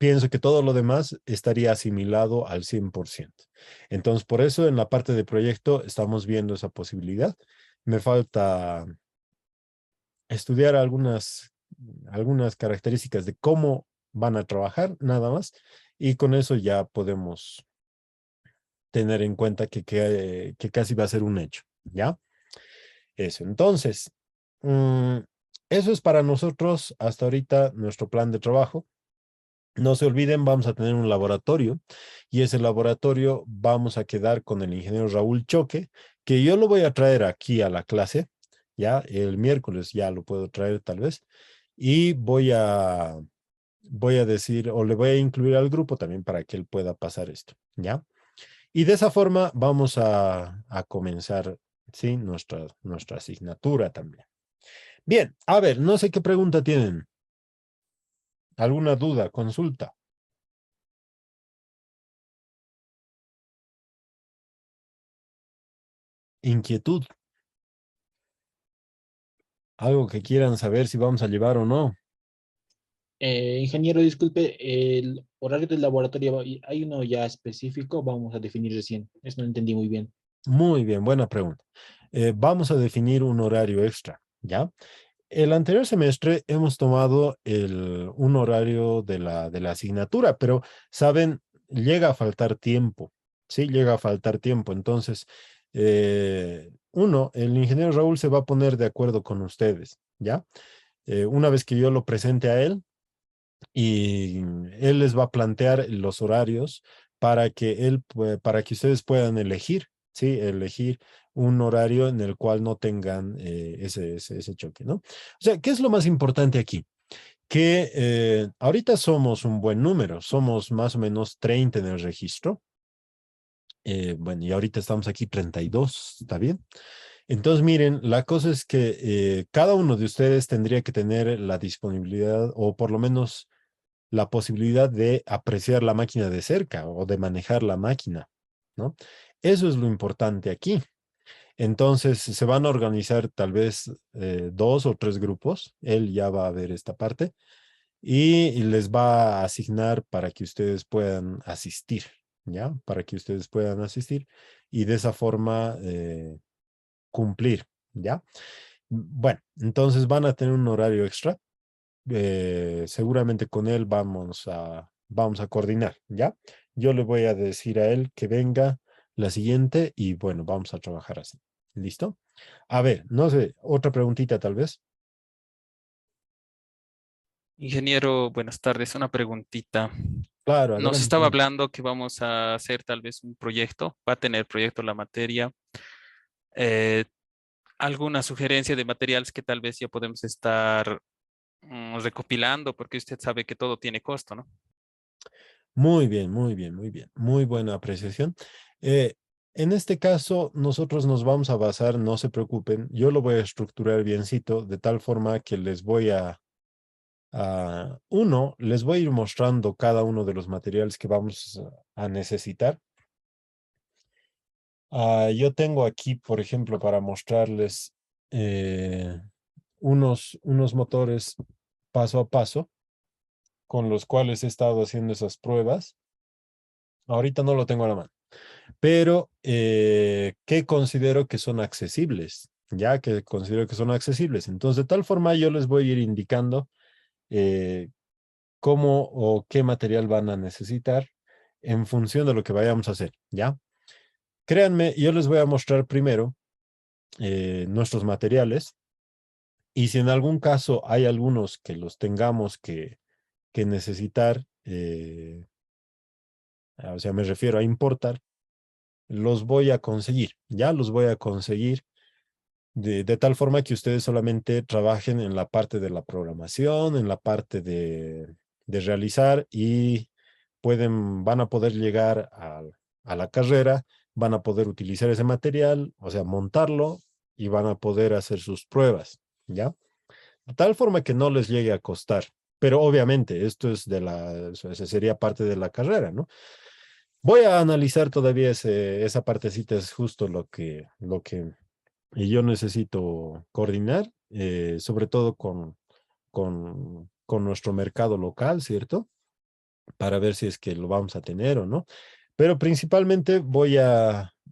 pienso que todo lo demás estaría asimilado al 100%. Entonces, por eso en la parte de proyecto estamos viendo esa posibilidad Me falta estudiar algunas características de cómo van a trabajar, nada más, y con eso ya podemos tener en cuenta que casi va a ser un hecho, ¿ya? Eso, entonces, mm, eso es para nosotros hasta ahorita nuestro plan de trabajo. No se olviden, vamos a tener un laboratorio y ese laboratorio vamos a quedar con el ingeniero Raúl Choque, que yo lo voy a traer aquí a la clase, ya el miércoles ya lo puedo traer tal vez, y voy a decir o le voy a incluir al grupo también para que él pueda pasar esto, ¿ya? Y de esa forma vamos a comenzar, ¿sí? Nuestra asignatura también. Bien, a ver, no sé qué pregunta tienen. ¿Alguna duda, consulta, inquietud? Algo que quieran saber si vamos a llevar o no. Ingeniero, disculpe, el horario del laboratorio, ¿hay uno ya específico? Vamos a definir recién. Eso no entendí muy bien. Muy bien, buena pregunta. Vamos a definir un horario extra, ¿ya? El anterior semestre hemos tomado un horario de la asignatura, pero, ¿saben? Llega a faltar tiempo, ¿sí? Llega a faltar tiempo. Entonces, el ingeniero Raúl se va a poner de acuerdo con ustedes, ¿ya? Una vez que yo lo presente a él, y él les va a plantear los horarios para que ustedes puedan elegir, ¿sí? Elegir un horario en el cual no tengan ese choque, ¿no? O sea, ¿qué es lo más importante aquí? Que ahorita somos un buen número, somos más o menos 30 en el registro. Bueno, y ahorita estamos aquí 32, ¿está bien? Entonces, miren, la cosa es que cada uno de ustedes tendría que tener la disponibilidad o por lo menos la posibilidad de apreciar la máquina de cerca o de manejar la máquina, ¿no? Eso es lo importante aquí. Entonces, se van a organizar tal vez dos o tres grupos. Él ya va a ver esta parte y les va a asignar para que ustedes puedan asistir, ¿ya? Para que ustedes puedan asistir y de esa forma cumplir, ¿ya? Bueno, entonces van a tener un horario extra. Seguramente con él vamos a coordinar, ¿ya? Yo le voy a decir a él que venga la siguiente y bueno, vamos a trabajar así. ¿Listo? A ver, no sé, otra preguntita tal vez. Ingeniero, buenas tardes. Una preguntita. Claro, Nos adelante, estaba adelante. hablando que vamos a hacer tal vez un proyecto, va a tener proyecto la materia. Eh, ¿Alguna sugerencia de materiales que tal vez ya podemos estar recopilando? Porque usted sabe que todo tiene costo, ¿no? Muy bien, muy bien, muy bien. Muy buena apreciación. Eh, en este caso, nosotros nos vamos a basar, no se preocupen, yo lo voy a estructurar biencito, de tal forma que les voy a ir mostrando cada uno de los materiales que vamos a necesitar. Yo tengo aquí, por ejemplo, para mostrarles eh, unos motores paso a paso con los cuales he estado haciendo esas pruebas. Ahorita no lo tengo a la mano, pero que considero que son accesibles, ya que considero que son accesibles. Entonces, de tal forma yo les voy a ir indicando eh, cómo o qué material van a necesitar en función de lo que vayamos a hacer, ¿ya? Créanme, yo les voy a mostrar primero nuestros materiales y si en algún caso hay algunos que los tengamos que necesitar, o sea, me refiero a importar, los voy a conseguir, ya los voy a conseguir de tal forma que ustedes solamente trabajen en la parte de la programación, en la parte de realizar y van a poder llegar a la carrera, van a poder utilizar ese material, o sea, montarlo y van a poder hacer sus pruebas, ¿ya? De tal forma que no les llegue a costar. Pero obviamente esto es esa sería parte de la carrera, ¿no? Voy a analizar todavía esa partecita, es justo lo que yo necesito coordinar, sobre todo con nuestro mercado local, ¿cierto? Para ver si es que lo vamos a tener o no. Pero principalmente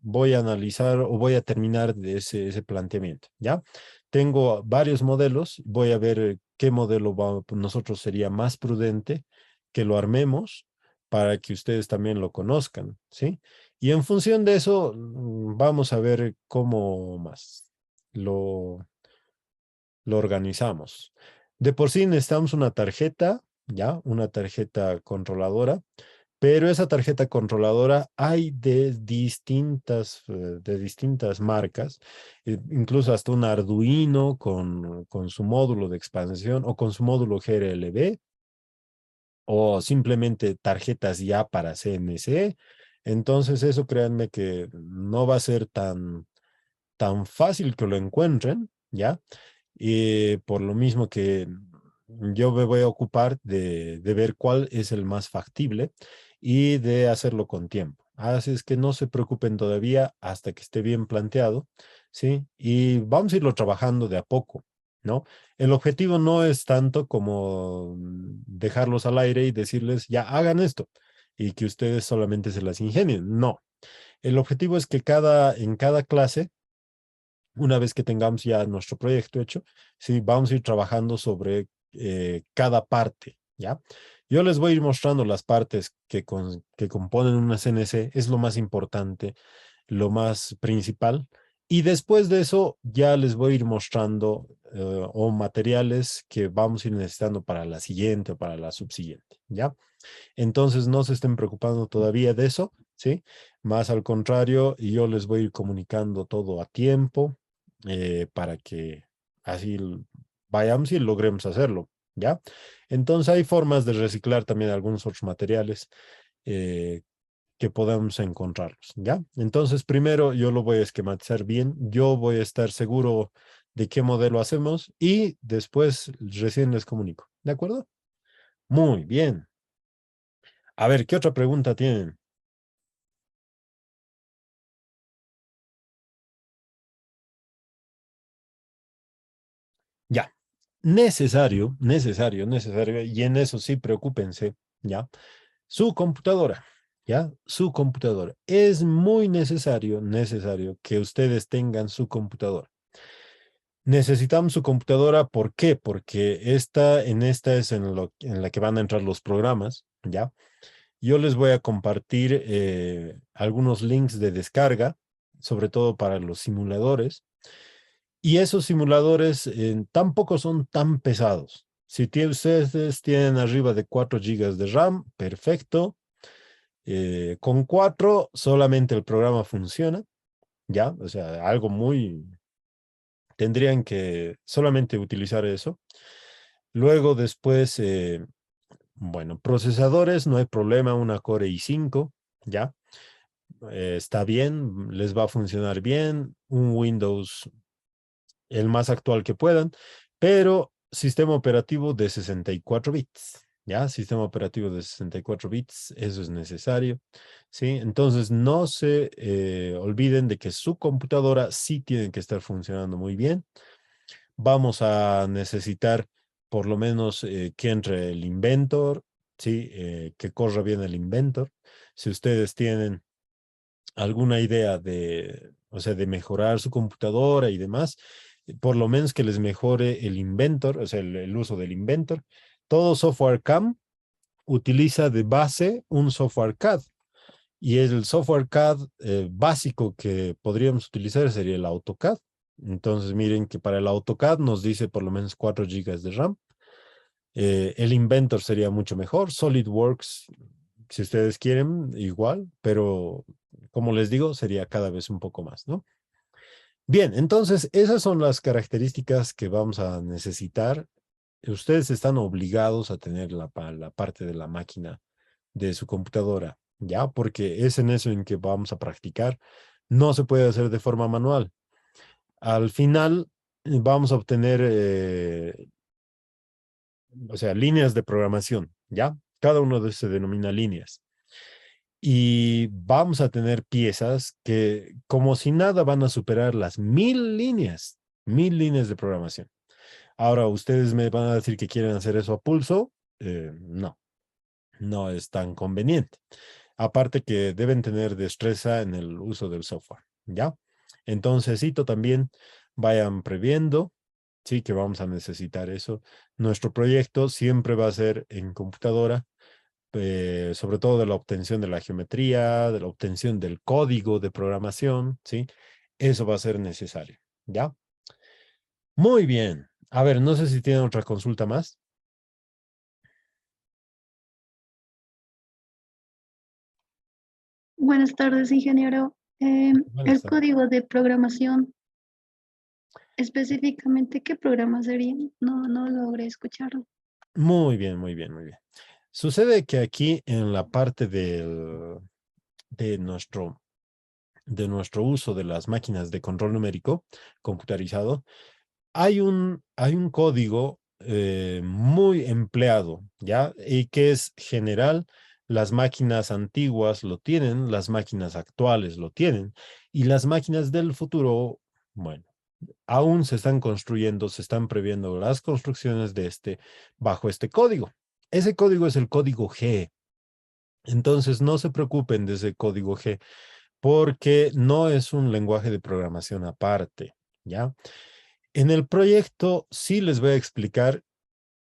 voy a analizar o voy a terminar de ese planteamiento, ¿ya? Tengo varios modelos, voy a ver qué modelo nosotros sería más prudente que lo armemos para que ustedes también lo conozcan, ¿sí? Y en función de eso, vamos a ver cómo más lo, lo organizamos. De por sí necesitamos una tarjeta, ¿ya? Una tarjeta controladora, pero esa tarjeta controladora hay de distintas marcas, incluso hasta un Arduino con su módulo de expansión o con su módulo GRLB o simplemente tarjetas ya para CNC. Entonces eso créanme que no va a ser tan fácil que lo encuentren, ¿ya? Y por lo mismo que yo me voy a ocupar de ver cuál es el más factible y de hacerlo con tiempo. Así es que no se preocupen todavía hasta que esté bien planteado, ¿sí? Y vamos a irlo trabajando de a poco, ¿no? El objetivo no es tanto como dejarlos al aire y decirles, ya hagan esto, y que ustedes solamente se las ingenien. No. El objetivo es que en cada clase una vez que tengamos ya nuestro proyecto hecho, sí, vamos a ir trabajando sobre cada parte, ¿ya? Yo les voy a ir mostrando las partes que componen una CNC, es lo más importante, lo más principal, y después de eso ya les voy a ir mostrando o materiales que vamos a ir necesitando para la siguiente o para la subsiguiente, ¿ya? Entonces no se estén preocupando todavía de eso, ¿sí? Más al contrario, yo les voy a ir comunicando todo a tiempo para que así vayamos y logremos hacerlo, ¿ya? Entonces hay formas de reciclar también algunos otros materiales eh, que podamos encontrarlos, ¿ya? Entonces primero yo lo voy a esquematizar bien, yo voy a estar seguro de qué modelo hacemos y después recién les comunico, ¿de acuerdo? Muy bien. A ver, ¿qué otra pregunta tienen? Ya. Necesario, y en eso sí preocúpense, ¿ya? Su computadora, ¿ya? Su computadora. Es muy necesario que ustedes tengan su computadora. Necesitamos su computadora, ¿por qué? Porque en esta es en la que van a entrar los programas, ¿ya? Yo les voy a compartir algunos links de descarga, sobre todo para los simuladores. Y esos simuladores tampoco son tan pesados. Si ustedes tienen arriba de 4 gigas de RAM, perfecto. Con 4 solamente el programa funciona, ¿ya? O sea, algo muy... Tendrían que solamente utilizar eso. Luego después, bueno, procesadores, no hay problema, una Core i5, ¿ya? Está bien, les va a funcionar bien. Un Windows el más actual que puedan, pero sistema operativo de 64 bits, ¿ya? Sistema operativo de 64 bits, eso es necesario, ¿sí? Entonces, no se olviden de que su computadora sí tiene que estar funcionando muy bien. Vamos a necesitar por lo menos que entre el Inventor, ¿sí? Que corra bien el Inventor. Si ustedes tienen alguna idea de, o sea, de mejorar su computadora y demás, por lo menos que les mejore el Inventor, o sea, el uso del Inventor. Todo software CAM utiliza de base un software CAD y el software CAD básico que podríamos utilizar sería el AutoCAD. Entonces, miren que para el AutoCAD nos dice por lo menos 4 gigas de RAM. El Inventor sería mucho mejor. SolidWorks, si ustedes quieren, igual, pero como les digo, sería cada vez un poco más, ¿no? Bien, entonces esas son las características que vamos a necesitar. Ustedes están obligados a tener la parte de la máquina de su computadora, ¿ya? Porque es en eso en que vamos a practicar. No se puede hacer de forma manual. Al final vamos a obtener, o sea, líneas de programación, ¿ya? Cada uno de se denomina líneas. Y vamos a tener piezas que, como si nada, van a superar las 1000 líneas de programación. Ahora, ustedes me van a decir que quieren hacer eso a pulso. No, no es tan conveniente. aparte que deben tener destreza en el uso del software, ¿ya? Entonces, también vayan previendo, sí, que vamos a necesitar eso. Nuestro proyecto siempre va a ser en computadora, sobre todo de la obtención de la geometría, de la obtención del código de programación, ¿sí? Eso va a ser necesario, ¿ya? Muy bien. A ver, no sé si tienen otra consulta más. Buenas tardes, ingeniero. Buenas El tardes. código de programación, específicamente, ¿qué programa sería? No logré escucharlo. Muy bien, muy bien, muy bien. Sucede que aquí en la parte de nuestro uso de las máquinas de control numérico computarizado, hay un código muy empleado, ¿ya? Y que es general. Las máquinas antiguas lo tienen, las máquinas actuales lo tienen, y las máquinas del futuro, bueno, aún se están construyendo, se están previendo las construcciones bajo este código. Ese código es el código G. Entonces, no se preocupen de ese código G, porque no es un lenguaje de programación aparte, ¿ya? En el proyecto sí les voy a explicar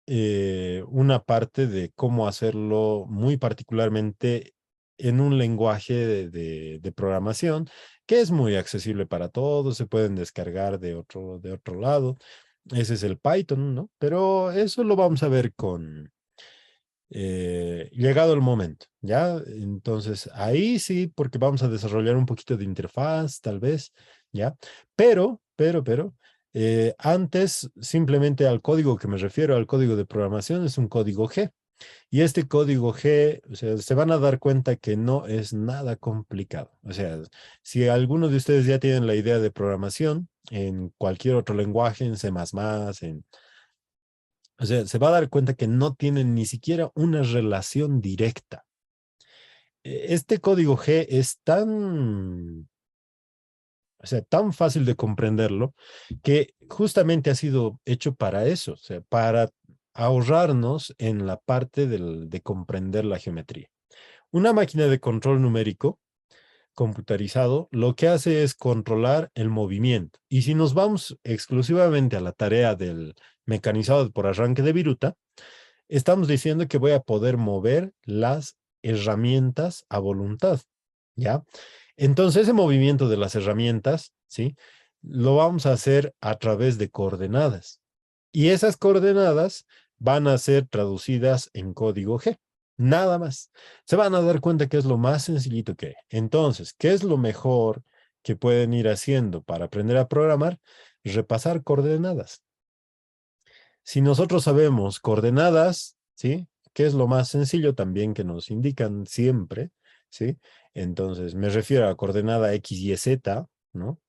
una parte de cómo hacerlo muy particularmente en un lenguaje de programación que es muy accesible para todos, se pueden descargar de otro lado. Ese es el Python, ¿no? Pero eso lo vamos a ver llegado el momento, ¿ya? Entonces, ahí sí, porque vamos a desarrollar un poquito de interfaz, tal vez, ¿ya? Pero, antes, simplemente al código que me refiero, al código de programación, es un código G. Y este código G, o sea, se van a dar cuenta que no es nada complicado. O sea, si algunos de ustedes ya tienen la idea de programación en cualquier otro lenguaje, en C++, o sea, se va a dar cuenta que no tienen ni siquiera una relación directa. Este código G es tan fácil de comprenderlo que justamente ha sido hecho para eso, o sea, para ahorrarnos en la parte de comprender la geometría. Una máquina de control numérico computarizado lo que hace es controlar el movimiento. Y si nos vamos exclusivamente a la tarea del mecanizado por arranque de viruta, estamos diciendo que voy a poder mover las herramientas a voluntad, ¿ya? Entonces, ese movimiento de las herramientas, ¿sí? Lo vamos a hacer a través de coordenadas. Y esas coordenadas van a ser traducidas en código G. Nada más. Se van a dar cuenta que es lo más sencillito que hay. Entonces, ¿qué es lo mejor que pueden ir haciendo para aprender a programar? Repasar coordenadas. Si nosotros sabemos coordenadas, ¿sí? ¿Qué es lo más sencillo también que nos indican siempre? ¿Sí? Entonces, me refiero a coordenada X, Y, Z, ¿no?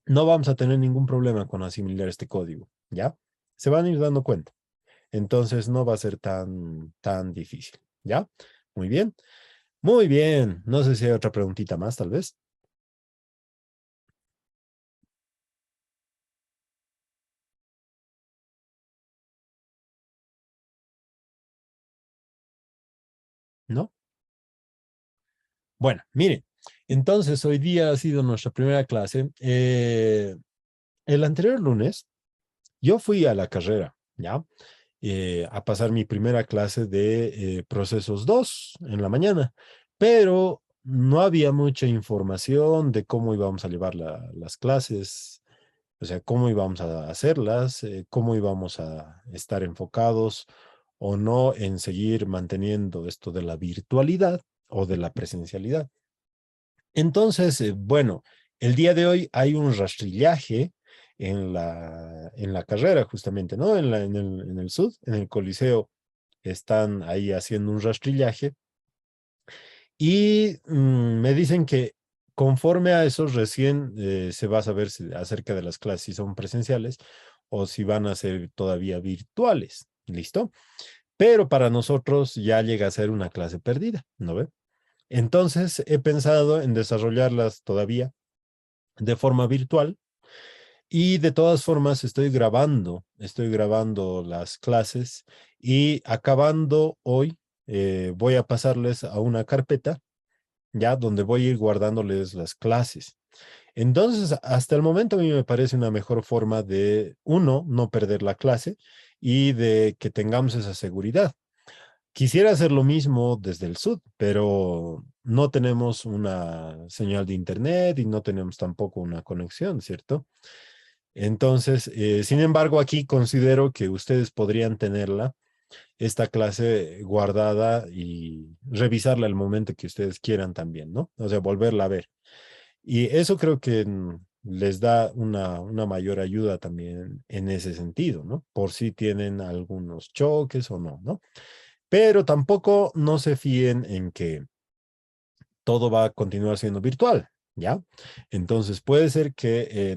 No vamos a tener ningún problema con asimilar este código, ¿ya? Se van a ir dando cuenta. Entonces, no va a ser tan difícil, ¿ya? Muy bien. Muy bien. No sé si hay otra preguntita más, tal vez. ¿No? Bueno, miren. Entonces, hoy día ha sido nuestra primera clase. El anterior lunes, yo fui a la carrera, ¿ya? A pasar mi primera clase de procesos 2 en la mañana, pero no había mucha información de cómo íbamos a llevar las clases, o sea, cómo íbamos a hacerlas, cómo íbamos a estar enfocados o no en seguir manteniendo esto de la virtualidad o de la presencialidad. Entonces, bueno, el día de hoy hay un rastrillaje en la carrera, justamente, ¿no? En el SUD, en el Coliseo, están ahí haciendo un rastrillaje y me dicen que conforme a eso recién se va a saber acerca de las clases, si son presenciales o si van a ser todavía virtuales. ¿Listo? Pero para nosotros ya llega a ser una clase perdida, ¿no ve? Entonces he pensado en desarrollarlas todavía de forma virtual y de todas formas estoy grabando las clases y acabando hoy, voy a pasarles a una carpeta, ya donde voy a ir guardándoles las clases. Entonces, hasta el momento a mí me parece una mejor forma de, uno, no perder la clase y de que tengamos esa seguridad. Quisiera hacer lo mismo desde el sur, pero no tenemos una señal de internet y no tenemos tampoco una conexión, ¿cierto? Entonces, sin embargo, aquí considero que ustedes podrían tenerla, esta clase guardada y revisarla al momento que ustedes quieran también, ¿no? O sea, volverla a ver. Y eso creo que les da una mayor ayuda también en ese sentido, ¿no? Por si tienen algunos choques o no, ¿no? Pero tampoco no se fíen en que todo va a continuar siendo virtual, ¿ya? Entonces puede ser que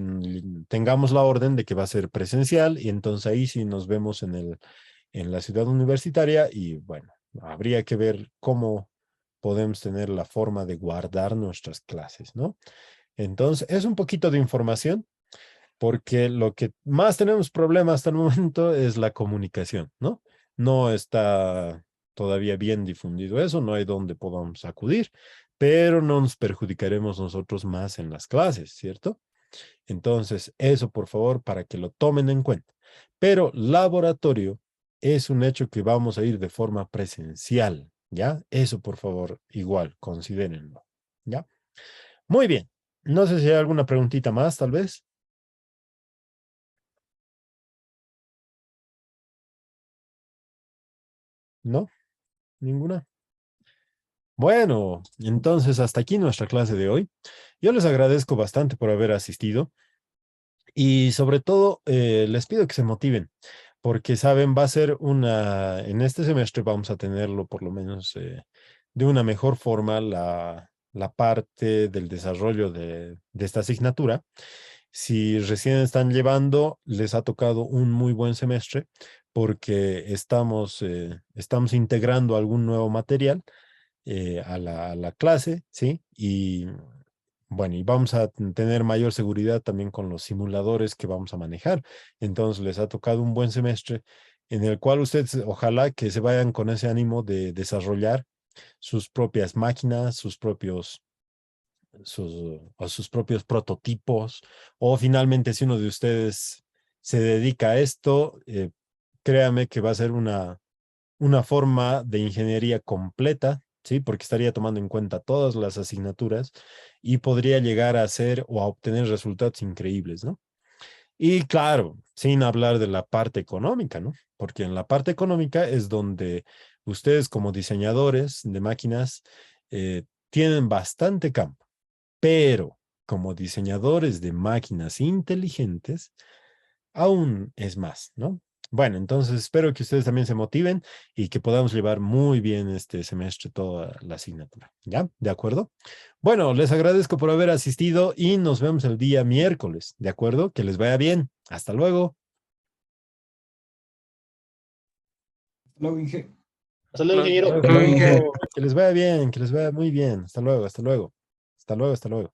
tengamos la orden de que va a ser presencial y entonces ahí sí nos vemos en la ciudad universitaria y bueno, habría que ver cómo podemos tener la forma de guardar nuestras clases, ¿no? Entonces, es un poquito de información porque lo que más tenemos problema hasta el momento es la comunicación, ¿no? No está todavía bien difundido eso, no hay donde podamos acudir, pero no nos perjudicaremos nosotros más en las clases, ¿cierto? Entonces, eso por favor, para que lo tomen en cuenta. Pero laboratorio es un hecho que vamos a ir de forma presencial, ¿ya? Eso por favor, igual, considérenlo, ¿ya? Muy bien. No sé si hay alguna preguntita más, tal vez. ¿No? ¿Ninguna? Bueno, entonces hasta aquí nuestra clase de hoy. Yo les agradezco bastante por haber asistido y sobre todo les pido que se motiven porque saben, va a ser en este semestre vamos a tenerlo por lo menos de una mejor forma la parte del desarrollo de esta asignatura. Si recién están llevando, les ha tocado un muy buen semestre porque estamos integrando algún nuevo material a la clase, ¿sí? Y bueno, y vamos a tener mayor seguridad también con los simuladores que vamos a manejar. Entonces, les ha tocado un buen semestre en el cual ustedes, ojalá que se vayan con ese ánimo de desarrollar sus propias máquinas, sus propios prototipos, o finalmente si uno de ustedes se dedica a esto, créame que va a ser una forma de ingeniería completa, ¿sí? Porque estaría tomando en cuenta todas las asignaturas y podría llegar a hacer o a obtener resultados increíbles, ¿no? Y claro, sin hablar de la parte económica, ¿no? Porque en la parte económica es donde ustedes como diseñadores de máquinas tienen bastante campo, pero como diseñadores de máquinas inteligentes, aún es más, ¿no? Bueno, entonces espero que ustedes también se motiven y que podamos llevar muy bien este semestre toda la asignatura. ¿Ya? ¿De acuerdo? Bueno, les agradezco por haber asistido y nos vemos el día miércoles. ¿De acuerdo? Que les vaya bien. Hasta luego. Luego, Inge. Hasta luego, ingeniero. Hasta luego, Inge. Que les vaya bien, que les vaya muy bien. Hasta luego, hasta luego. Hasta luego, hasta luego.